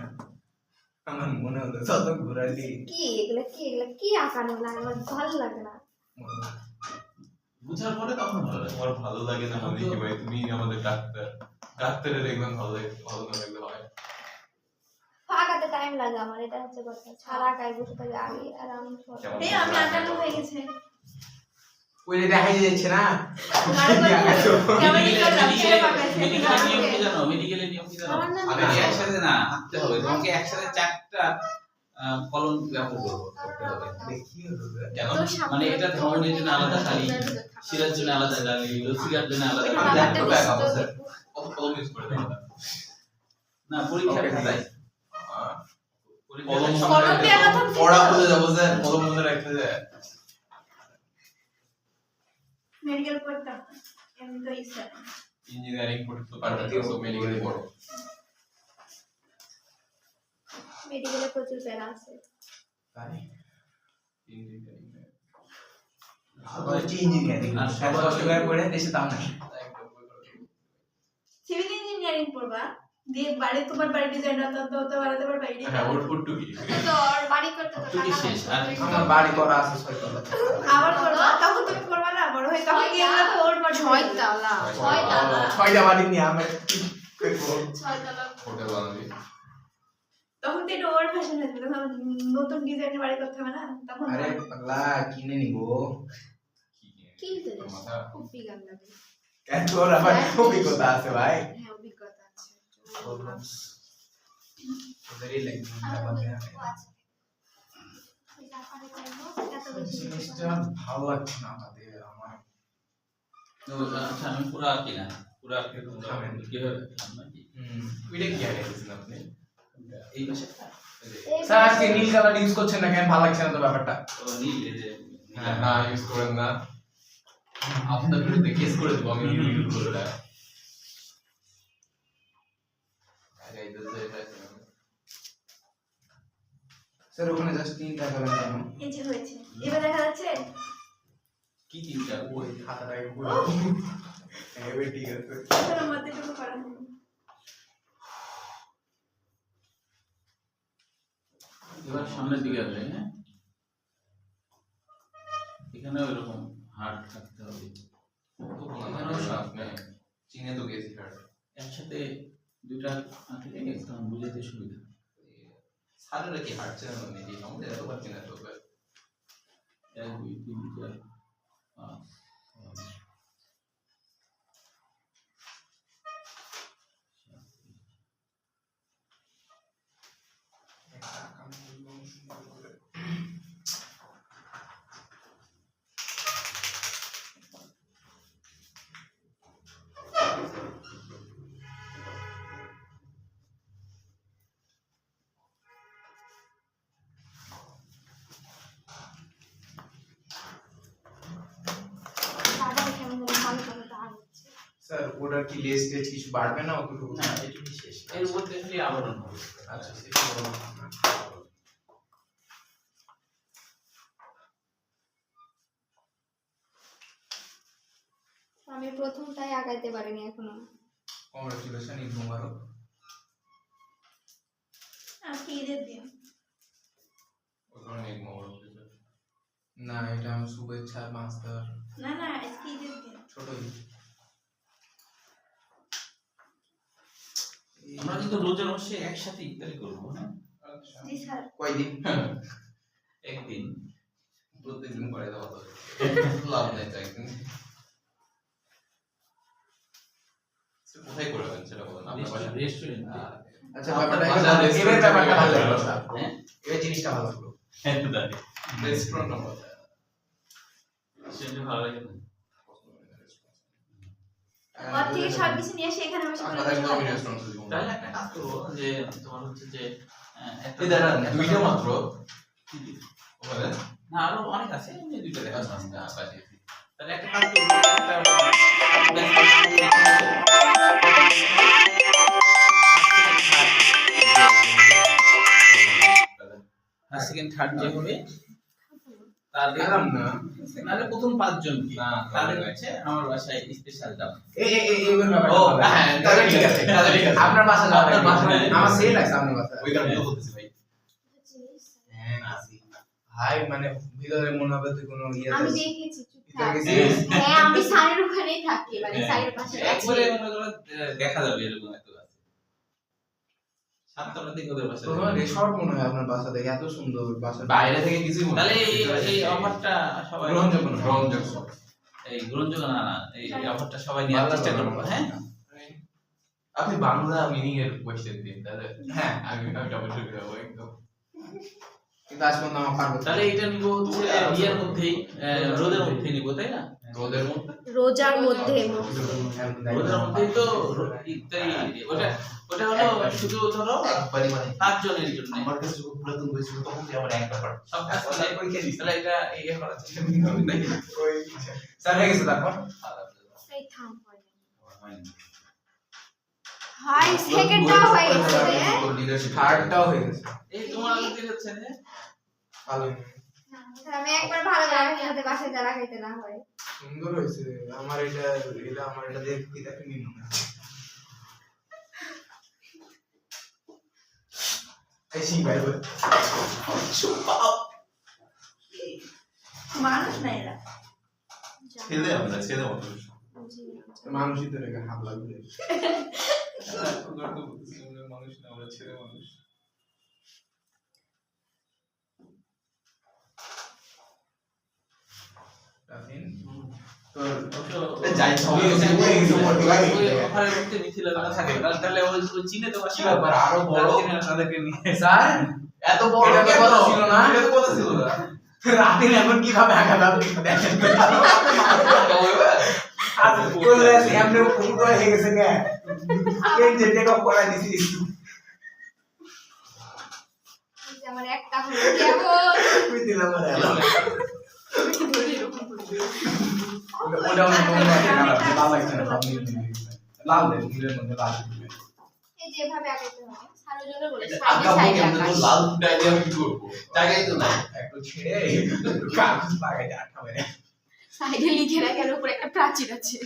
আমার মনে হলো যত ঘুরালি কি এগুলা কি আঁকানো না আমার ভালো লাগে না। বুঝার পরে তখন ভালো লাগে। তোমার ভালো লাগে না মানে কি ভাই তুমি আমাদের ডাক্তার ডাক্তারের দেখবেন ভালো লাগে ভালো না লাগলে হয় ফাঁকাতে টাইম লাগে আমার, এটা হচ্ছে কথা। সারা কাজ বসে থাকে আগে আর আমি কেমন? এই আমি 58 হয়ে গেছে। ওই যে দেখাই যাচ্ছে না গাড়ি করে কেমন করলাম ছেড়ে পাকাইছে। মেডিকেলের নিয়ম কি জানো? মেডিকেলের নিয়ম কি জানো? আমার না আমি একসাথে না আঁকতে হবে, তোমাকে একসাথে 4টা কলম ব্যবহার করতে হবে। দেখি হলো রে। কেন মানে এটা ধমনের জন্য আলাদা কালি, শিরার জন্য আলাদা কালি, লসিকার জন্য আলাদা ওই কালি। খাবারটা ব্যাগ বেশি তো আছে। দেখবো। কত কলম ইউজ করে দাও না পরীক্ষার Okay, খাতায় কলম কলম দিয়ে কথা পড়া বলে যাবো যে কলম মনে রাখতে যায় মেডিকেল পড়তাম এমনি তো ইচ্ছা ইঞ্জিনিয়ারিং পড়তে পারবে তো মেডিকেল পড়ো মেডিকেলে প্রচুর প্যারা আছে। তাই ইঞ্জিনিয়ারিং আবার ইঞ্জিনিয়ারিং আর এত কষ্ট করে পড়ে দেশে দাম নাই সিভিল ইঞ্জিনিয়ারিং পড়বা দিয়ে বাড়ি তোমার বাড়ি ডিজাইন তো বাড়াতে পারবা এই হ্যাঁ ওর ফুটটু কি তো ওর বাড়ি করতে তো টুকি টাকা শেষ, আর লাগবে। আমার বাড়ি করা আছে 6 তলা আবার করবা তখন তুমি করবা না বড় হয়ে তখন গিয়ে এগুলো তো ওর বাড়ি ছয়তলা। ছয়তলা। 6টা বাড়ি নিয়ে আমি করব ছয়তলা হোটেল বানাবি তখন তো এটা ওল্ড ফ্যাশন হয়ে যাবে তখন নতুন ডিজাইনের বাড়ি করতে হবে না তখন আরে পাগলা কিনে নিব কিনতে যাস, মাথা খুব বিগান লাগে। কেন তোর আবার অভিজ্ঞতা আছে ভাই হ্যাঁ অভিজ্ঞতা আছে। তোদেরই লাগবে আর আমাদের ও আছে। ওই জাপানে চাইবো, এত বেশি জিনিসটা ভালো লাগছে না আমাদের আমার তো, আচ্ছা আমি পুরো আঁকি না, পুরো আঁকতে তোমরা খাবেন। কিভাবে খান নাকি? ওইটা কি আগে দিয়েছেন আপনি এই পাশে এই স্যার আজকে নীল কালার ইউজ করছেন না কেন ভালো লাগছে না তো ব্যাপারটা নীল, এই যে হ্যাঁ না ইউজ করেন না আপনার বিরুদ্ধে কেস করে দেবো আমি ইউজ করে দেয় স্যার ওখানে জাস্ট 3টা কালার কেন এই যে হয়েছে এবার দেখা যাচ্ছে কি তিনটা ওই খাতাটাকে পুরো এবার ঠিক আছে তোর মধ্যে টুকু করা হলো এবার সামনের দিকে আসবে, হ্যাঁ এখানে ওইরকম হার্ড থাকতে হবে, আপনি চীনে তো গেছি একসাথে দুইটা আঁকলে তখন বুঝাতে সুবিধা। সারেরা কি হাঁটছে না নাকি আমাদের এত পারছি না তো 1 2 3 4 5 6 7 স্যার ওটার কি লেস টেজ কিছু বাড়বে না অতটুকু? না এটুকু শেষ, এর মধ্যে খালি আবরণ হবে। আচ্ছা সেটা বড় কথা না। আমি প্রথমটাই আগাইতে পারিনি এখনো। কংগ্রাচুলেশন ঈদ মোবারক। আজকে ঈদের দিন। ওখানে এক মোবাইল দিতে। না এটা আমার শুভেচ্ছা মাস্টার না না আজকে ঈদের দিন। ছোট ঈদ। আমরা কিন্তু রোজার মাসে একসাথে ইফতারি করবো, হ্যাঁ আচ্ছা জি স্যার। কয়দিন? একদিন। প্রত্যেকদিন করে দেওয়া তো লাভ নেই তাই কিন্তু কোথায় করবেন সেটা বলেন আপনার বাসায় রেস্টুরেন্টে। আচ্ছা আপনার ব্যাপারটা বাসার এবার restaurant ব্যাপারটা ভালো থেকে লাগলো ভালো স্যার। হ্যাঁ এবার জিনিসটা ভালো লাগলো। রেস্টুরেন্ট নম্বর রেস্টুরেন্টে ভালো লাগে না। ঘর থেকে সব কিছু নিয়ে এসে এখানে বসে আপনার একদম আমি রেস্টুরেন্ট থেকে তাহলে একটা কাজ করবো যে তোমার হচ্ছে যে একটা এই দাঁড়ান দুইটা মাত্র ওখানে না আরো অনেক আছে, এমনি দুইটা দেখা আচ্ছা যাচ্ছে। আচ্ছা আচ্ছা তাহলে একটা কাজ করবো, ফার্স্ট সেকেন্ড থার্ড যে হবে তাদের দেখলাম না। নাহলে প্রথম 5 জনকে না, তাদের না। হচ্ছে আমার বাসায় স্পেশাল দাম। এবার ব্যাপারটা ও, ভালো। হ্যাঁ, তাহলে ঠিক আছে। তাহলে ঠিক আছে। আপনার বাসা যাওয়া আপনার বাসা লাগবে। যাবে। আমার সেল আছে আপনার বাসা। ওই কারণে তো বলতেছি ভাই হ্যাঁ গেছি। ভাই মানে ভিতরে মনে হবে তুই কোনো ইয়ে আমি আছিস। দেখেছি চুপচাপ। ভিতরে গেছিস? হ্যাঁ আমি স্যারের ওখানেই থাকি, মানে স্যারের পাশে একবারে মনে করো দেখা যাবে এরকম একটা আছে। 7টার দিকে ওদের বাসায় প্রথমে যাবে। রিসর্ট মনে হয় আপনার বাসা থেকে, এত সুন্দর বাসা। বাইরে থেকে কিছুই মনে তাহলে হয় না। এই অফারটা সবাই গ্রহণযোগ্য না। গ্রহণযোগ্য। এই গ্রহণযোগ্য না না এই অফারটা সবাই নেওয়ার চেষ্টা করবো, হ্যাঁ আপনি বাংলা মিনিং এর কোশ্চেন দিন তাহলে হ্যাঁ আমি অবশ্যই দেবো একদম কিন্তু আজ পর্যন্ত আমার পারবো না। তাহলে এটা নিব হচ্ছে ইয়ের মধ্যেই রোদের মধ্যেই নিব, তাই না? রোদের মধ্যে রোজার মধ্যে রোদের মধ্যেই তো ইত্যাদি ওটা ওটা হলো শুধু ধরো একবারই মানে 5 জনের জন্য আমার কাছে যখন পুরাতন হয়েছিল তখন কি আমার একবার পার সব কাজ তাহলে এটা ইয়ে করা চেষ্টা স্যার হয়ে গেছে তারপর? এই থাম হাই সেকেন্ডটাও হয়ে গেছে রে। থার্ডটাও হয়ে গেছে। এই তোমার আগে হচ্ছে না ভালো আমি একবার ভালো লাগে খেতে বাসায় যারা খেতে না হয়। সুন্দর হয়েছে। আমার এটা আমার এটা দেখতে দেখে নিন না। এই সিং ভাই বল। মানুষ না এরা। ছেলে আমরা ছেলে মতো জি, মানুষই তো রেখে হাত লাগবে। মানুষ না আমরা ছেলে মানুষ রাফিন যাই সবাই ওখানে মধ্যে মিথিলা যারা থাকে তাহলে ওই চিনে তো কি ব্যাপার আরো বড় তাদেরকে নিয়ে স্যার এত বড় এটা তো কেন? কথা ছিল না? এটা তো কথা ছিল না রাফিন এখন কিভাবে আঘাত আপনি দেখেন। আজ বলে আছে এমনি ফুল করে হয়ে গেছে কে? এই যে টেক অফ করা দিছিস। এই যে আমার একটা হলো কেমন তুই দিলাম না। ওটা আমি তোমার কাছে লাল লাগছে না আপনি লাল দেন নীলের মধ্যে লাল দিবেন। এই যে এভাবে আগাইতে হবে সারো জন্য বলে আঁকা সাইডে মুখে সাইডে তো আকাশ। লাল ডাইলে আমি কি করব জায়গায় তো না একটু ছেড়ে কাগজ লাগাইতে আটকাবে না। সাইডে লিখে রাখার উপর একটা প্রাচীর আছে।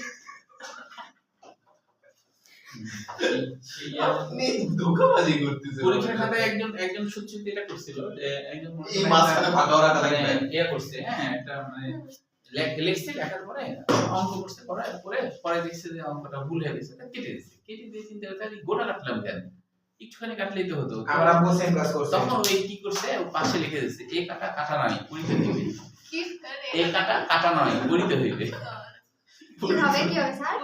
আপনি ধোঁকাবাজি করতেছেন পরীক্ষার খাতায় একজন একজন সত্যি এটা করছিল যে একজন এই মাঝখানে ফাঁকা রাখা মানে লাগবে ইয়ে করছে, হ্যাঁ একটা মানে লিখছে লেখার পরে অঙ্ক করছে পরে দেখছে যে অঙ্কটা ভুল হয়ে গেছে তা কেটে দিচ্ছে, কেটে দিয়ে চিন্তা করতে আমি গোটা কাটলাম কেন, একটুখানি কাটলেই তো হতো। আমরা আব্বু সেম ক্লাস করছি। তখন ওই কি করছে ও পাশে লিখে দিচ্ছে এই কাটা কাটা নয় পড়িতে হইবে, কি করে এই কাটা কাটা নয় পড়িতে হইবে, কি হবে স্যার?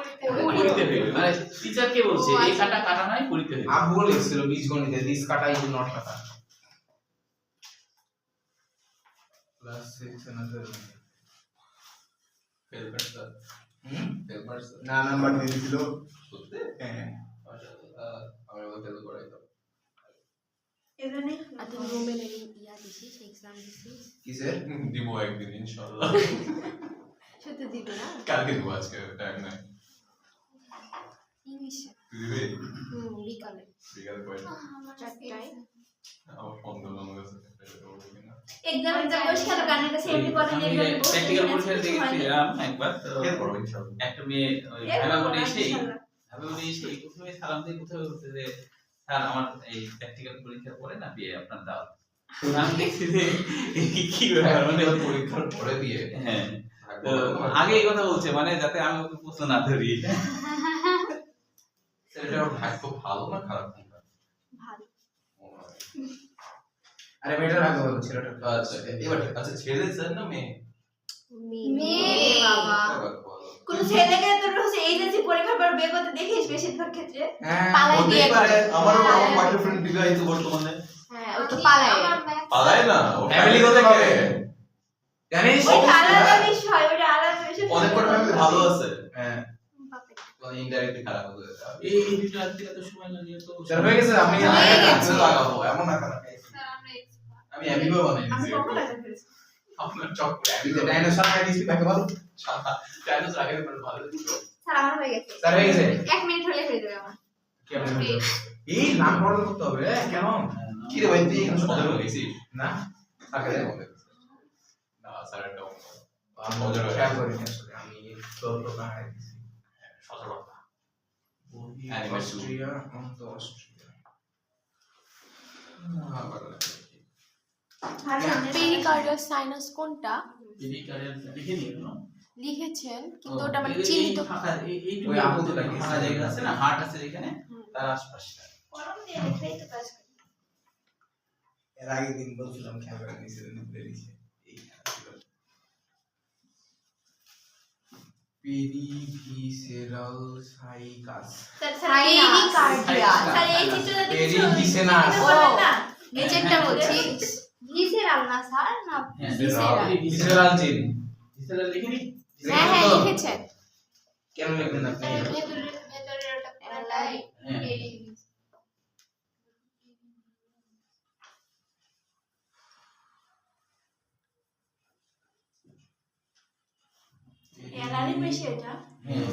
পড়িতে হইবে মানে টিচার কে বলছে এই কাটা কাটা নয় পড়িতে হইবে। আব্বু লিখছিল বীজগণিতে দিস কাটা ইজ নট কাটা। ক্লাস 6 এনাদের ফেল করতে ফেল করতে না নাম্বার দিয়ে দিছিল। সত্যি হ্যাঁ মাশাআল্লাহ আমি ওকে ফেল করাইতাম এজন্য আর তুমি রুমের ইয়া দিছিস এক্সাম দিছিস কিসের? দিব একদিন ইনশাআল্লাহ সত্যি দিবি না? কালকে দিব আজকে টাইম নাই ইংলিশে বিকালে বিকালে পড়ে আমার 4টায়। আমার সন্দেহ জন্ম গেছে এক্সাম পরীক্ষা গানের কাছে এমনি পড়ে আমি দিয়ে প্র্যাকটিক্যাল পরীক্ষা দেখেছিলাম একবার, তো এরপর ইনশাআল্লাহ একটা মেয়ে ওই ভাইবা এসে প্রথমে সালাম দিয়ে কোথাও বলছে যে স্যার আমার এই প্র্যাকটিক্যাল পরীক্ষার পরে না বিয়ে আপনার দাও। আমি দেখছি যে কি ব্যাপার, মানে পরীক্ষার পরে দিয়ে হ্যাঁ, তো আগে এই কথা বলছে মানে যাতে আমি ওকে প্রশ্ন না ধরি। ছেলেটার ভাগ্য ভালো না খারাপ কোনটা? ভালো। আরে মেয়েটার ভাগ্য ভালো, ছেলেটার আচ্ছা এবার আচ্ছা ছেলে স্যার না মেয়ে? মেয়ে বাবা। কোন ছেলেকে তো হচ্ছে এইচএসসি পরীক্ষার পর বিয়ে করতে দেখিস বেশিরভাগ ক্ষেত্রে হ্যাঁ পালাই বিয়ে করে। আমারও আমার বয়ফ্রেন্ড বিবাহিত বর্তমানে। হ্যাঁ ও তো পালায়। আমার maths পালায় না ফ্যামিলি কত হবে জানিস? ওইটা আলাদা বিষয়, ওইটা আলাদা বিষয়। অনেক কটা ফ্যামিলি ভালো আছে। হ্যাঁ ইনডাইরেক্টলি খারাপ হয়ে যাবে এই ভিডিও আজকে এত সময় লাগে তো স্যার হয়ে গেছে আপনি হয়ে গেছে। লাগাবো এমন না কেন? স্যার আমরা expert। আমি এমবিও বানাই আমি দিয়েছি। কখন আগে ফেলেছি? আপনার চক্করে এই যে ডাইনোসর আগে দিছি ভাগ্য ভালো। ডাইনোসর আগে পরে ভালো ছিল স্যার আমার হয়ে গেছে। স্যার হয়ে গেছে 1 মিনিট হলে হয়ে যাবে আমার। কেমন হলো? এই নাম পড়া করতে হবে কেন? কি রে ভাই তুই এখানে মজা সতেরো করেছিস না আগে না স্যার একটা মজা খেয়াল করিনি আসলে আমি তো প্রকার দিছি সতর্কতা অস্ট্রিয়া অন্ত অস্ট্রিয়া পেরিকার্ডিয়াল সাইনাস কোনটা এই ক্যারিয়ারটা লিখে নিও না। লিখেছেন কিন্তু ওটা মানে চিহ্নিত এইটুকু ওই আপুটা কি? ফাঁকা জায়গা আছে না, হার্ট আছে যেখানে, তার আশপাশে। কলম দিয়ে লিখলেই তো কাজ করে। এর আগে দিন বলছিলাম খেয়াল করে নিচে ভুলে দিছি এই perivisceral cycas sir pericardial. Sir এই চিত্রটা দেখছো? পেরিভিসেনাস। বলেন না নিচেরটা বলছি। ভিসেরাল না স্যার, না হ্যাঁ, ভিসেরাল। ভিসেরাল জিন ভিসেরাল লিখে নি। হ্যাঁ হ্যাঁ লিখেছেন। কেন লিখবেন আপনি স্যার ভেতরের ওটা পুরোটাই হ্যাঁ। এই এলারি বেশি এটা। হ্যাঁ,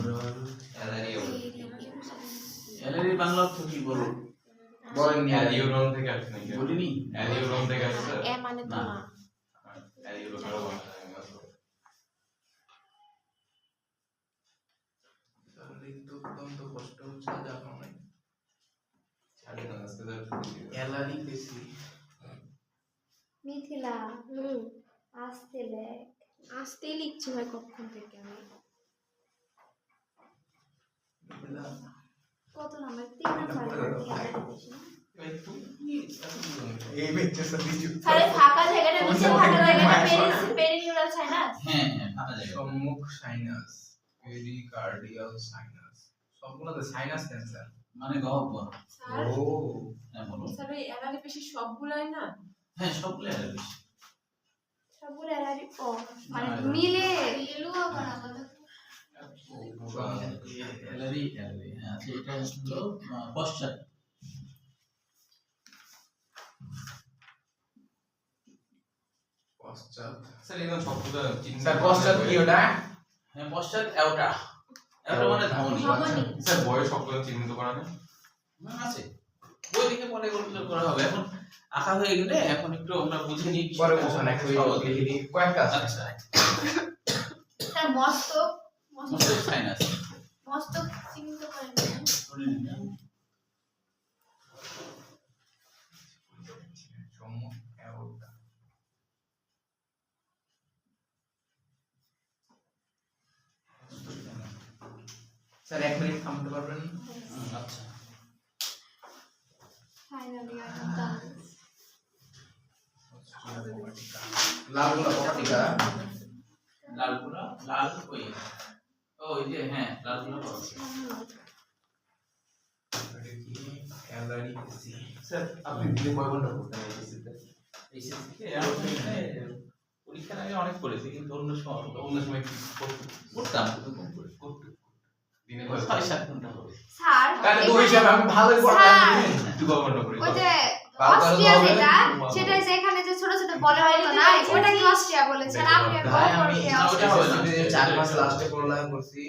এলআরই বাংলা অর্থ কি বলো? বলেন নি অ্যালিউরন থেকে আসছে নাকি বলিনি। অ্যালিউরন থেকে আসছে এ মানে তো না। না অ্যালিউরনেরও বাংলা অত্যন্ত কষ্ট হচ্ছে যখন ছাড়ে না আজকে এলারি বেশি মিথিলা আসতে লেখ। আসতেই লিখছি ভাই কখন থেকে আমি কত নাম্বার? 3 না 4 এই বেঁচে সত্যি স্যার এই ফাঁকা জায়গাটা নিচে ফাঁকা জায়গাটা পেরিনিউরাল সাইনাস। হ্যাঁ হ্যাঁ, ফাঁকা জায়গা। সম্মুখ সাইনাস পেরিকার্ডিয়াল সাইনাস সবগুলো তো সাইনাস ক্যান্সার মানে গহ্বর। স্যার ও হ্যাঁ বলো। স্যার এই এলারি বেশি সবগুলাই না হ্যাঁ, সবগুলো অ্যালার্জি। সবগুলো এলারি ও মানে মিলে ইয়েলো আবার আলাদা। Allergy allergy. হ্যাঁ, আচ্ছা, এটা হলো পশ্চাৎ। পশ্চাৎ স্যার এগুলো সবগুলো চিন্তা স্যার পশ্চাৎ কি ওটা হ্যাঁ, পশ্চাৎ অ্যাওটা। অ্যাওটা মানে ধমনী। স্যার বয়স সবগুলো চিহ্নিত করা নেই আছে। বই দেখে পরে এগুলো করা হবে। এখন আঁকা হয়ে গেলে এখন একটু আমরা বুঝে নিই। পরে বোঝান একটু কয়েকটা আছে আচ্ছা, স্যার মস্তক মস্তক সাইনাস। মস্তক চিহ্নিত করেন সম্মুখ অ্যাওর্টা স্যার 1 মিনিট থামতে পারবেন আচ্ছা, ফাইনালি আমরা লালগুলো পটিকা লালপুরা লাল ওই ওই যে হ্যাঁ লালপুরা পাওয়া যায়। এলারি বেশি স্যার আপনি দিনে কয় ঘন্টা পড়তেন এইচএসসিতে এইচএসসিতে পরীক্ষার আগে অনেক পড়েছি, কিন্তু অন্য সময় অন্য সময় কি করতেন পড়তাম কিন্তু কম করে। দিনে কয় 6-7 ঘন্টা করে। স্যার তাহলে তো হিসাবে আমি ভালোই পড়ালাম স্যার, একটু কয় ঘন্টা পড়ি ওই যে বারো তেরো অস্ট্রিয়া হবে। যেটা সেটা যেখানে যে ছোট ছোট বলে হয়তো না, ওটা কি অস্ট্রিয়া বলেছেন আপনি? ভাই আমি ওটা হবে না। 4 মাস লাস্টে পড়ালেখা করছি,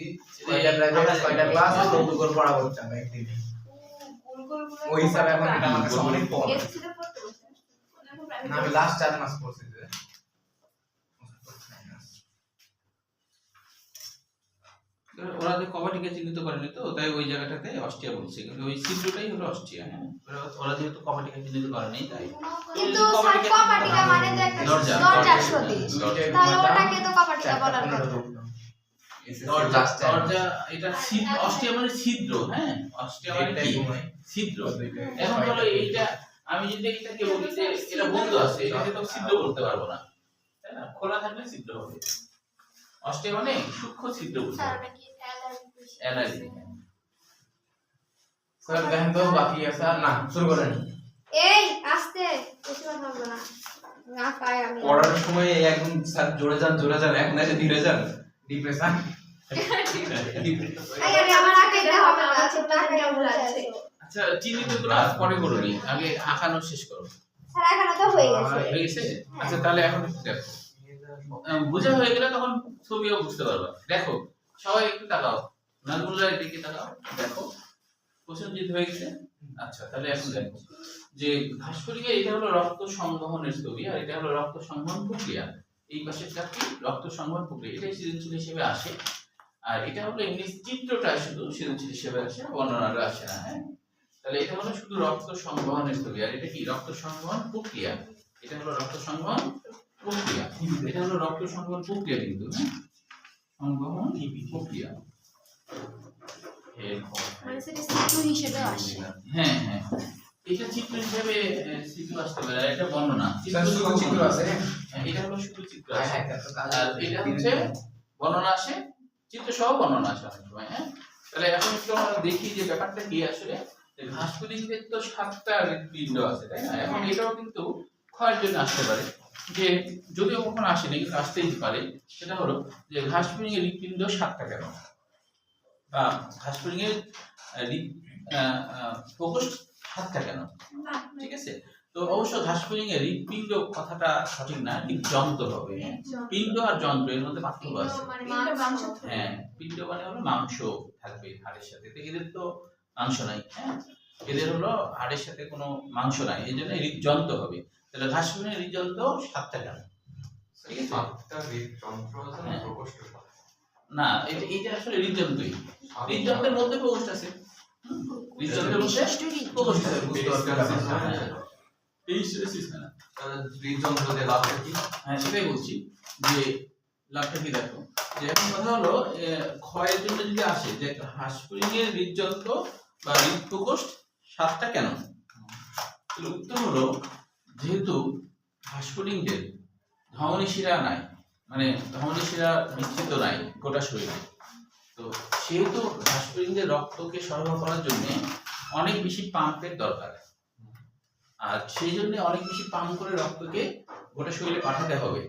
কয়টা প্রাইভেট কয়টা ক্লাস তো করে পড়া করতে হবে একদিনে। ওই হিসাবে এখন এটা আমার কাছে অনেক কম। এসএসসিতে পড়তে বসে না আমি লাস্ট 4 মাস পড়ছি যে ওরা তো কবাডিকে চিহ্নিত করেনি তো, তাই ওই জায়গাটাতে অস্ট্রিয়া বলছে, কিন্তু ওই ছিদ্রটাই হলো অস্ট্রিয়া। হ্যাঁ, ওরা যেহেতু কবাডিকে চিহ্নিত করেনি তাই। কিন্তু স্যার কপাটিকা মানে তো একটা দরজার সদৃশ, তাহলে ওটাকে তো কপাটিকা বলার কথা। দরজা এটা ছিদ্র, অস্ট্রিয়া মানে ছিদ্র। হ্যাঁ, অস্ট্রিয়া মানে কি? ছিদ্র। এখন হলো এইটা, আমি যদি এটাকে বলি যে এটা বন্ধ আছে, এটাকে তো ছিদ্র বলতে পারবো না, তাই না? খোলা থাকলে ছিদ্র হবে। অস্ট্রিয়া মানে সূক্ষ্ম ছিদ্র বলতে স্যার হবে। ওটা কি অ্যালার্জি? অ্যালার্জি। স্যার দেখেন তো বাকি আছে আর না শুরু করেন। এই আস্তে, বেশি কথা বলবো না, না পাই আমি। পড়ার সময় একদম স্যার জোরে যান এখন এসে ধীরে যান। ডিপ্রেশন এই আরে আমার আঁকাইতে হবে না, ছোট আঁকাইতে ভুল আছে। আচ্ছা, চিহ্নিত তোমরা পরে করোনি, আগে আঁকানো শেষ করো। স্যার এখানে তো হয়ে গেছে। হয়ে গেছে? আচ্ছা, তাহলে এখন একটু দেখো। বোঝা হয়ে গেলে তখন ছবিও বুঝতে পারবা। দেখো সবাই একটু তাকাও, নাজমুল্লাহ দিকে তাকাও, দেখো প্রসেনজিৎ হয়ে গেছে। আচ্ছা, তাহলে এখন দেখো যে ঘাসফড়িকে এটা হলো রক্ত সংবহনের ছবি, আর এটা হলো রক্ত সংবহন প্রক্রিয়া। এই পাশেরটা কি? রক্ত সংবহন প্রক্রিয়া, এটাই সৃজনশীল হিসেবে আসে। আর এটা হলো এমনি চিত্রটা শুধু সৃজনশীল হিসেবে আসে, বর্ণনাটা আসে না। হ্যাঁ, তাহলে এটা হলো শুধু রক্ত সংবহনের ছবি, আর এটা কি? রক্ত সংবহন প্রক্রিয়া। এটা হলো রক্ত সংবহন প্রক্রিয়া, এটা হলো রক্ত সংবহন প্রক্রিয়া, কিন্তু হ্যাঁ, সংবহন প্রক্রিয়া। মানে সেটা চিত্র হিসেবে আসে। হ্যাঁ হ্যাঁ, এটা চিত্র হিসেবে চিত্র আসতে পারে, আর এটা বর্ণনা। স্যার শুধু চিত্র আছে। হ্যাঁ, এটা হলো শুধু চিত্র হ্যাঁ আসে, হ্যাঁ আর এটা হচ্ছে বর্ণনা আসে, চিত্র সহ বর্ণনা আসে অনেক সময়। হ্যাঁ, তাহলে এখন একটু আমরা দেখি যে ব্যাপারটা কি আসলে। ঘাসফড়িংয়ের তো 7টা হৃৎপিণ্ড আছে, তাই না? এখন এটাও কিন্তু ক্ষয়ের জন্য আসতে পারে, যে যদিও কখনো আসেনি কিন্তু আসতেই পারে। সেটা হলো যে ঘাসফড়িংয়ের হৃৎপিণ্ড 7টা কেন, বা ঘাসফড়িংয়ের প্রকোষ্ঠ 7টা কেন? ঠিক আছে, তো অবশ্য ঘাসফড়িংয়ের হৃৎপিণ্ড কথাটা সঠিক না, হৃদযন্ত্র হবে। হ্যাঁ, পিণ্ড আর যন্ত্র এর মধ্যে পার্থক্য আছে। মানে মাংস। হ্যাঁ, পিণ্ড মানে হলো মাংস থাকবে হাড়ের সাথে, তো এদের তো মাংস নাই। হ্যাঁ, এদের হলো হাড়ের সাথে কোনো মাংস নাই, এই জন্য হৃদযন্ত্র হবে। তাহলে ঘাসফড়িংয়ের হৃদযন্ত্র 7টা কেন? ঠিক আছে, হ্যাঁ। না, এটা আসলে হৃদযন্ত্রই, হৃদযন্ত্রের মধ্যে প্রকোষ্ঠ আছে। হৃদযন্ত্রের মধ্যে প্রকোষ্ঠ আছে। হৃদযন্ত্র দিয়ে লাভটা কি? হ্যাঁ, সেটাই বলছি যে লাভটা কি। দেখো যে এখন কথা হলো ক্ষয়ের জন্য যদি আসে যে ঘাসফড়িংয়ের হৃদযন্ত্র বা হৃদপ্রকোষ্ঠ 7টা কেন, তাহলে উত্তর হলো যেহেতু ঘাসফড়িংদের ধমনী শিরা নাই, মানে ধমনী শিরা বিস্তৃত নাই গোটা শরীরে, তো সেহেতু ঘাসফড়িংদের রক্তকে সরবরাহ করার জন্য অনেক বেশি পাম্পের দরকার, আর সেই জন্য অনেক বেশি পাম্প করে রক্তকে গোটা শরীরে পাঠাতে হবে।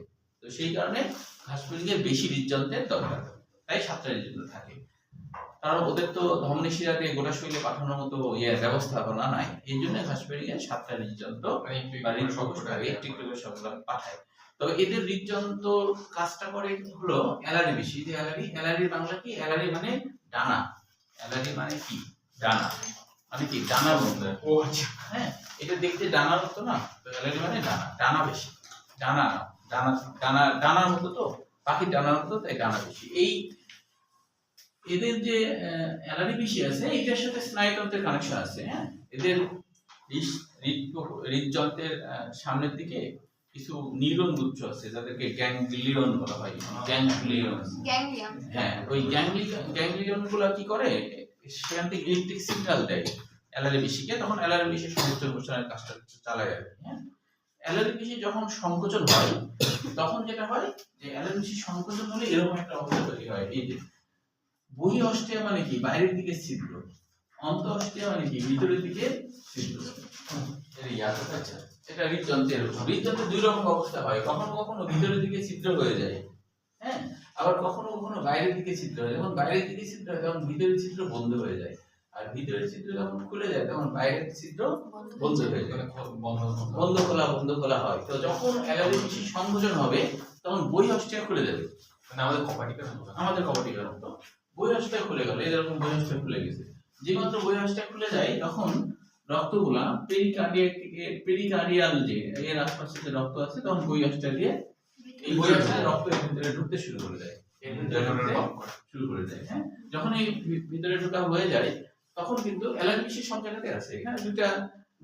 তো সেই কারণে ঘাসফড়িংয়ের বেশি হৃদযন্ত্রের দরকার, তাই 7টা হৃদযন্ত্র থাকে। কারণ ওদের তো ধমনী শিরাতে গোটা শরীরে পাঠানোর মতো ব্যবস্থাপনা নাই, এই জন্য ঘাসফড়িংয়ের 7টা হৃদযন্ত্র বা হৃদপ্রকোষ্ঠ একটু একটু করে সবগুলো পাঠায়। তবে এদের হৃদযন্ত্র কাজটা করে হলো অ্যালারি বেশি। যে অ্যালারির বাংলা কি? অ্যালারি মানে ডানা। অ্যালারি মানে কি? ডানা। মানে কি? ডানার মতো। ও আচ্ছা। হ্যাঁ, এটা দেখতে ডানার মতো না, তো অ্যালারি মানে ডানা, ডানা বেশি। ডানা ডানা ডানা ডানার মতো, তো পাখির ডানার মতো, তাই ডানা বেশি। এই এদের যে অ্যালারি বেশি আছে, এটার সাথে স্নায়ুতন্ত্রের কানেকশন আছে। হ্যাঁ, এদের হৃদযন্ত্রের সামনের দিকে কিছু নিউরন গুচ্ছ আছে, যাদেরকে গ্যাংলিয়ন বলা হয়। Ganglion, ganglion. হ্যাঁ, ওই গ্যাংলিয়ন গুলো কি করে, সেখান থেকে ইলেকট্রিক সিগন্যাল দেয় অ্যালারি পেশিকে, তখন অ্যালারি পেশি সংকোচন ঘোষণার কাজটা চালায় আর কি। হ্যাঁ, অ্যালারি পেশি যখন সংকোচন হয় তখন যেটা হয় যে অ্যালারি পেশি সংকোচন হলে এরকম একটা অবস্থা তৈরি হয়। এই যে বহি অস্ট্রিয়া মানে কি? বাইরের দিকে ছিদ্র। অন্ত অস্ট্রিয়া মানে কি? ভিতরের দিকে ছিদ্র। এটা হৃদযন্ত্রের, হৃদযন্ত্রের 2 রকম অবস্থা হয়, কখনো কখনো ভিতরের দিকে ছিদ্র হয়ে যায়। হ্যাঁ, আবার কখনো কখনো বাইরের দিকে ছিদ্র হয়। যখন বাইরের দিকে ছিদ্র হয় তখন ভিতরের ছিদ্র বন্ধ হয়ে যায়, আর ভিতরের ছিদ্র যখন খুলে যায় তখন বাইরের ছিদ্র বন্ধ হয়ে যায়, বন্ধ বন্ধ খোলা হয়। তো যখন অ্যালারি পেশি সংকোচন হবে তখন বহিঃঅষ্ট্রিয়া খুলে যাবে, মানে আমাদের কপাটিকা আমাদের কপাটিকার মতো বহিঃঅষ্ট্রিয়া খুলে গেল, এরকম বহিঃঅষ্ট্রিয়া খুলে গেছে। যে মাত্র বহিঃঅষ্ট্রিয়া খুলে যায় তখন রক্তগুলা পেরিকার্ডিয়াল থেকে, পেরিকার্ডিয়াল যে এর আশপাশে যে রক্ত আছে তখন বহিঃঅষ্ট্রিয়া দিয়ে এই বহিঃঅষ্ট্রিয়া রক্ত এর ভিতরে ঢুকতে শুরু করে দেয়, এর ভিতরে ঢুকতে শুরু করে দেয়। হ্যাঁ, যখন এই ভিতরে ঢোকা হয়ে যায় তখন কিন্তু অ্যালারি পেশির সংখ্যাটাতে আছে, এখানে দুটা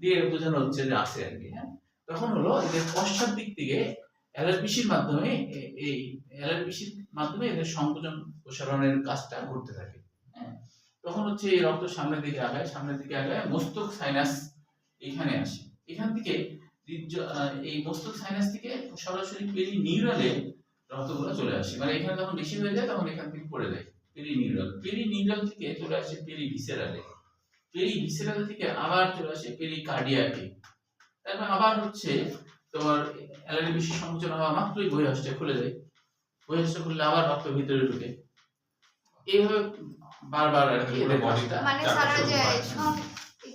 দিয়ে বোঝানো হচ্ছে যে আছে আর কি। হ্যাঁ, তখন হলো এদের পশ্চাৎ দিক থেকে অ্যালারি পেশির মাধ্যমে এই অ্যালারি পেশির মাধ্যমে এদের সংকোচন প্রসারণের কাজটা ঘটতে থাকে। হ্যাঁ, তখন হচ্ছে এই রক্ত সামনের দিকে আগায় মস্তক সাইনাস এখানে আসে, এখান থেকে এই মস্তক সাইনাস থেকে সরাসরি পেরিনিউরালে রক্তগুলো চলে আসে, মানে এখানে যখন বেশি হয়ে যায় তখন এখান থেকে পড়ে যায় পেরিনিউরাল থেকে চলে আসে পেরিভিসেরাল থেকে আবার চলে আসে পেরিকার্ডিয়াকে, তারপর আবার হচ্ছে তোমার অ্যালারি পেশি সংকোচন হওয়া মাত্রই বহিঃঅষ্ট্রিয়া খুলে যায়, বহিঃঅষ্ট্রিয়া খুললে আবার রক্ত ভিতরে ঢুকে, এইভাবে বারবার আর কি এদের বডিটা। মানে স্যার ওই যে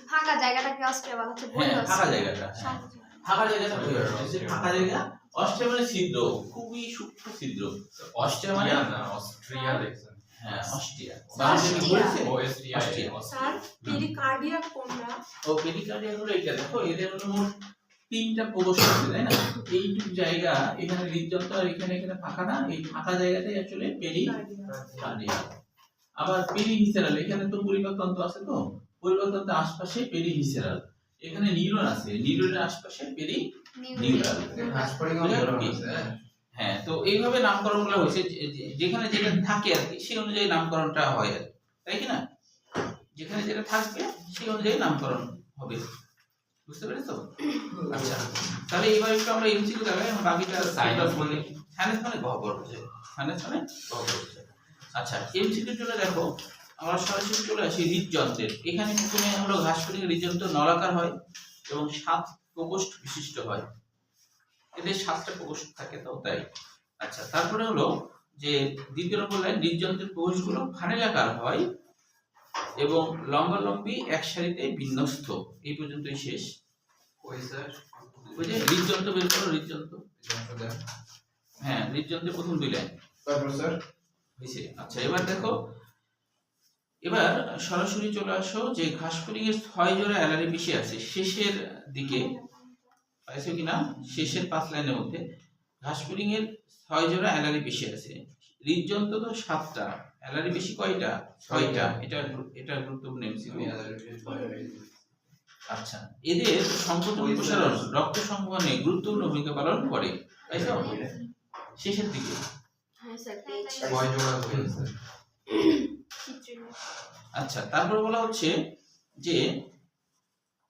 ফাঁকা জায়গাটাকে অস্ট্রিয়া বলা হচ্ছে হ্যাঁ, ফাঁকা জায়গাটা, সংকোচন। ফাঁকা জায়গাটা বহিঃঅষ্ট্রিয়া, ফাঁকা জায়গা। অস্ট্রিয়া মানে ছিদ্র, খুবই সূক্ষ্ম ছিদ্র। অস্ট্রিয়া মানে অস্ট্রিয়া দেখছেন? হ্যাঁ, অস্ট্রিয়া অস্ট্রিয়া। অস্ট্রিয়া স্যার পেরিকার্ডিয়াক কোনটা? ও পেরিকার্ডিয়া হলো এটা, দেখো এদের হলো মোট 3টা প্রকোষ্ঠ আছে, তাই না? এইটুকু জায়গা এখানে হৃদযন্ত্র আর এখানে ফাঁকা না, এই ফাঁকা জায়গাটাই আসলে পেরিকার্ডিয়া। আবার পেরিভিসেরাল, এখানে তো পরিপাকতন্ত্র আছে, তো পরিপাকতন্ত্রের আশপাশে পেরিভিসেরাল, এখানে নিউরন আছে, নিউরনের আশপাশে পেরিনিউরাল। হ্যাঁ, তো এইভাবে নামকরণ গুলো হয়েছে, যেখানে যেটা থাকে আর কি সেই অনুযায়ী নামকরণটা হয় আর কি, তাই কি না? যেখানে যেটা থাকবে সেই অনুযায়ী নামকরণ হবে, বুঝতে পেরেছো? আচ্ছা, তাহলে এবার একটু আমরা এমসিকিউ দেখাই, বাকিটা সাইনাস মানে সাইনাস মানে গহ্বর হচ্ছে, সাইনাস মানে গহ্বর হচ্ছে। আচ্ছা, এমসিকিউর জন্য দেখো আমরা সরাসরি চলে আসি হৃদযন্ত্রের। এখানে প্রথমে হলো ঘাসফড়িং হৃদযন্ত্র নলাকার হয় এবং 7 প্রকোষ্ঠ বিশিষ্ট হয়, এদের 7টা প্রকোষ্ঠ থাকে, তো তাই। আচ্ছা, তারপরে হলো যে দ্বিতীয় নম্বর লাইন, হৃদযন্ত্রের প্রকোষ্ঠগুলো ফানেলাকার হয় এবং লম্বালম্বি এক সারিতে বিন্যস্ত। এই পর্যন্তই শেষ। ওই স্যার ওই যে হৃদযন্ত্র বের করো, হৃদযন্ত্র। হ্যাঁ, হৃদযন্ত্রের প্রথম 2 লাইন তারপর স্যার হয়েছে। আচ্ছা, এবার দেখো, এবার সরাসরি চলে আসো যে ঘাসফড়িং এর 6 জোড়া অ্যালারি পেশি আছে শেষের দিকে, পাইছো কিনা? শেষের 5 লাইনের মধ্যে ঘাসফড়িং এর 6 জোড়া অ্যালারি পেশি আছে, হৃদযন্ত্র তো 7টা, অ্যালারি পেশি কয়টা? 6টা। এটা গুরুত্বপূর্ণ এমসিকিউ। আচ্ছা, এদের সংকোচন প্রসারণ রক্ত সংবহনে গুরুত্বপূর্ণ ভূমিকা পালন করে, তাই তো? শেষের দিকে। হ্যাঁ স্যার পেজ কয় জোড়া হয়েছে? আচ্ছা, তারপর বলা হচ্ছে যে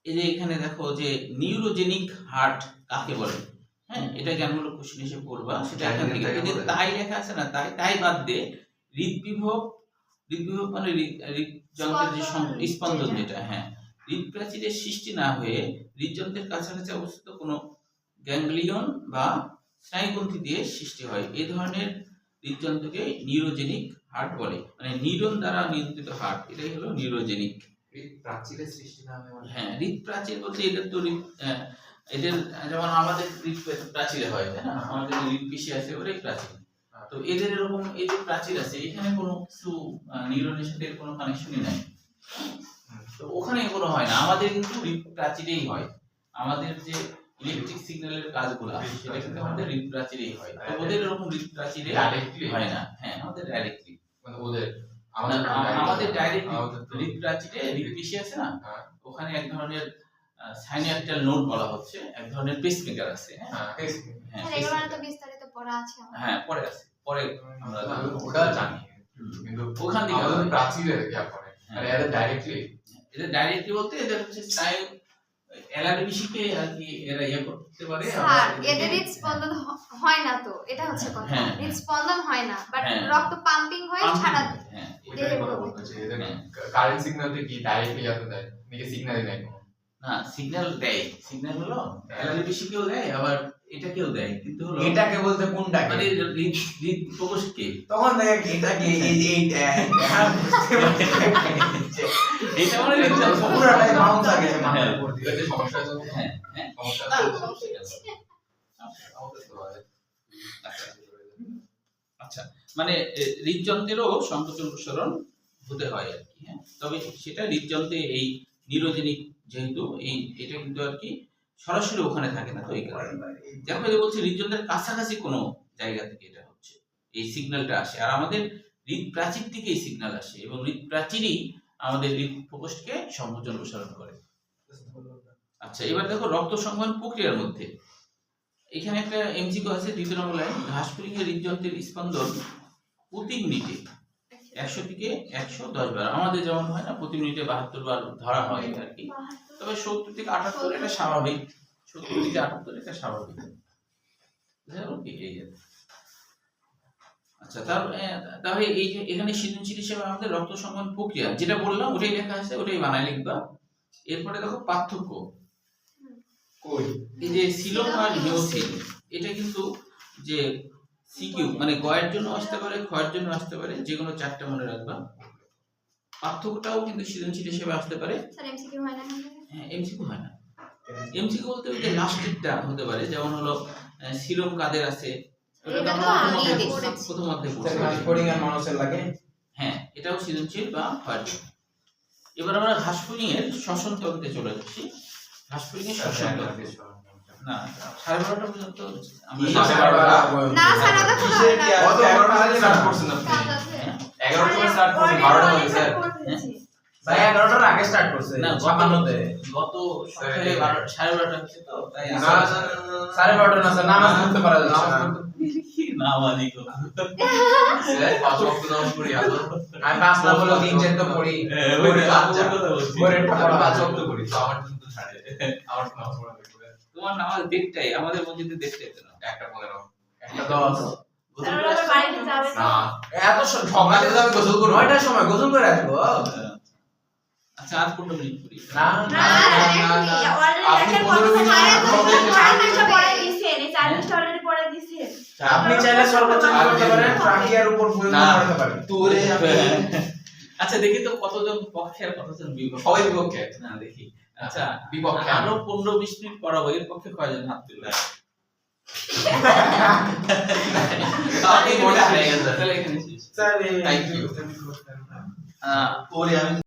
এই যে এখানে দেখো যে নিউরোজেনিক হার্ট কাকে বলে। হ্যাঁ, এটা জ্ঞানমূলক কোশ্চেন হিসেবে পড়বা, সেটা এখান থেকে এই যে তাই লেখা আছে না, তাই বাদ দিয়ে হৃদবিভব মানে হৃদযন্ত্রের যে স্পন্দন যেটা, হ্যাঁ, হৃদপ্রাচীরের সৃষ্টি না হয়ে হৃদযন্ত্রের কাছাকাছি অবস্থিত কোনো গ্যাংলিয়ন বা স্নায়ুগ্রন্থি দিয়ে সৃষ্টি হয়, এই ধরনের হৃদযন্ত্রকে নিউরোজেনিক হার্ট বলে, মানে নিউরন দ্বারা নিয়ন্ত্রিত হার্ট, এটাই হলো নিউরোজেনিক। প্রাচীরের সৃষ্টি না হয় মানে? হ্যাঁ, হৃদপ্রাচীর বলতে এদের তো এদের যেমন আমাদের হৃদপ্রাচীরে হয়, তাই না? আমাদের হৃদপেশি আছে, ওরাই প্রাচীর। তো এদের এরকম এই যে প্রাচীর আছে, এখানে কোনো কিছু নিউরনের সাথে কোনো কানেকশনই নাই, তো ওখানে কোনো হয় না, আমাদের কিন্তু হৃদপ্রাচীরেই হয়। আমাদের যে ইলেকট্রিক সিগন্যালের কাজগুলো সেটা কিন্তু আমাদের হৃদপ্রাচীরেই হয়, তো ওদের এরকম হৃদপ্রাচীরে ডাইরেক্টলি হয় না। হ্যাঁ, আমাদের ডাইরেক্টলি, মানে ওদের আমাদের ডাইরেক্টলি হৃদপ্রাচীরে হৃদপেশি আছে না, হ্যাঁ। ওখানে এক ধরনের সাইনাপটাল নোড বলা হচ্ছে, এক ধরনের পেসমেকার আছে। হ্যাঁ, হ্যাঁ হ্যাঁ, স্যার এগুলো তো বিস্তারিত পড়া আছে আমাদের। হ্যাঁ, পরে আছে, পরে আমরা ওটা জানি, কিন্তু ওখান থেকে আমাদের হবে। প্রাচীরে ইয়া করে, মানে এদের ডাইরেক্টলি এদের ডাইরেক্টলি বলতে এদের হচ্ছে স্নায়ু অ্যালারি পেশিকে আর কি এরা ইয়ে করতে পারে। স্যার এদের হৃদস্পন্দন হয় না, তো এটা হচ্ছে কথা, হ্যাঁ। হৃদস্পন্দন হয় না, বাট হ্যাঁ। রক্ত পাম্পিং হয়ে ছাড়া। হ্যাঁ, ওইটাই কথা বলতেছে, এদের কারেন্ট সিগন্যালটা কি ডাইরেক্টলি ইয়াতে দেয় নাকি সিগন্যালই দেয় কোনো? না, সিগন্যাল দেয়, সিগন্যাল হলো অ্যালারি পেশিকেও দেয়, আবার এটা কেউ দেয়, কিন্তু হলো এটাকে বলতে কোনটাকে? মানে হৃদ প্রকোষ্ঠকে। তখন দেখ এটাকে এইটা এটা মানে হৃদযন্ত্র। পুরোটাই বাউন্স আগে মাথার উপর দিয়ে। এতে সমস্যা আছে না? হ্যাঁ হ্যাঁ সমস্যা না, আছে? সমস্যা নেই। আমাদের তো হয়। আচ্ছা, মানে হৃদযন্ত্রেরও সংকোচন প্রসারণ হতে হয় আর কি। হ্যাঁ, তবে সেটা হৃদযন্ত্রে এই নিউরোজেনিক যেহেতু এটা কিন্তু আর কি সরাসরি ওখানে থাকে না, তো এই কারণে দেখো এই যে বলছি হৃদযন্ত্রের কাছাকাছি কোনো জায়গা থেকে এটা হচ্ছে, এই সিগন্যালটা আসে। আর আমাদের হৃদ প্রাচীর থেকে এই সিগন্যাল আসে এবং হৃদ প্রাচীরই আমাদের হৃদ প্রকোষ্ঠকে সংকোচন প্রসারণ করে। আচ্ছা, এবার দেখো রক্ত সংবহন প্রক্রিয়ার মধ্যে এখানে একটা এমসিকিউ আছে, 2 নম্বর লাইন। ঘাসফড়িংয়ের হৃদযন্ত্রের স্পন্দন প্রতি মিনিটে 100 থেকে 110 বার, আমাদের যেমন হয় না প্রতি মিনিটে 72 বার ধরা হয় আর কি, তবে 70 থেকে 78 এটা স্বাভাবিক, 70 থেকে 78 এটা স্বাভাবিক। বুঝা গেল কি? এই যে আচ্ছা, তাহলে এই যে এখানে সৃজনশীল হিসেবে আমাদের রক্ত সংবহন প্রক্রিয়া যেটা বললাম ওটাই লেখা আছে, ওটাই বানায় লিখবা। এরপরে দেখো পার্থক্য, কই এই যে সিলোম আর হিমোসিল, এটা কিন্তু যে সিকিউ মানে গয়ের জন্য আসতে পারে, ক্ষয়ের জন্য আসতে পারে, যে কোনো 4টা মনে রাখবা। পার্থক্যটাও কিন্তু সৃজনশীল হিসেবে আসতে পারে। স্যার এমসিকিউ হয় না? হ্যাঁ, এমসিকিউ হয় না। এমসিকিউ বলতে ওই যে লাস্টেরটা হতে পারে, যেমন হলো সিলোম কাদের আছে, ওটা তো এটা তো আমরা আগেই প্রথম অধ্যায়ে স্যার পড়ছি। ঘাসফড়িং আর মানুষের লাগে। হ্যাঁ, এটাও সৃজনশীল বা ক্ষয়ের জন্য। এবার আমরা ঘাসফড়িং এর শ্বসন তন্ত্রে চলে যাচ্ছি। ঘাসফড়িং এর শ্বসন তন্ত্র না 12:30 পর্যন্ত আমরা না স্যার ওটা তো কিসের কি না। কত 11টা বাজে স্টার্ট করছেন কাজ আপনি? আছে। 11টার সময় স্টার্ট করছি, 12টা বাজে স্যার। ভাই 11টার আগে স্টার্ট করছে না, 56 তে। গত সপ্তাহে 12:30 হচ্ছে তো তাই না, না, না, না, 12:30 না স্যার, নামাজ পড়তে পারা যাচ্ছে না। না মানি তো স্যার, 5 ওয়াক্ত নামাজ পড়ি আলো। আমি পাঁচ না বলে দিন যেতে পড়ি। আচ্ছা, ভোরের টা পড়া 5 ওয়াক্ত পড়ি, তো আমার কিন্তু ছাড়ে। আমার তো নামাজ পড়া লাগবে। তোমার নামাজ দেখটাই আমাদের মসজিদে দেখটাই তো না। 1:15 একটা 10 স্যার ওরা আবার বাড়িতে যাবে না, এত সকালে তো আমি গোসল করবো। 9টার সময় গোসল করে আসবো। আচ্ছা, আর 15 মিনিট করি। না না আপনি 15 মিনিট অলরেডি পড়ে দিয়েছেন। আপনি চাইলে সর্বোচ্চ কি করতে পারেন, ট্রাকিয়ার উপর প্রয়োগ না। করতে পারেন। তোরে আমি আচ্ছা, দেখি তো কতজন পক্ষে আর কতজন বিপক্ষে। সবাই বিপক্ষে। না দেখি। আচ্ছা, বিপক্ষে আরো 15-20 মিনিট পড়াবো, এর পক্ষে কয়জন হাত তুলবে? আপনি মনে হারিয়ে গেছেন। তাহলে এখানে শেষ। Sir Thank you. তোরে আমি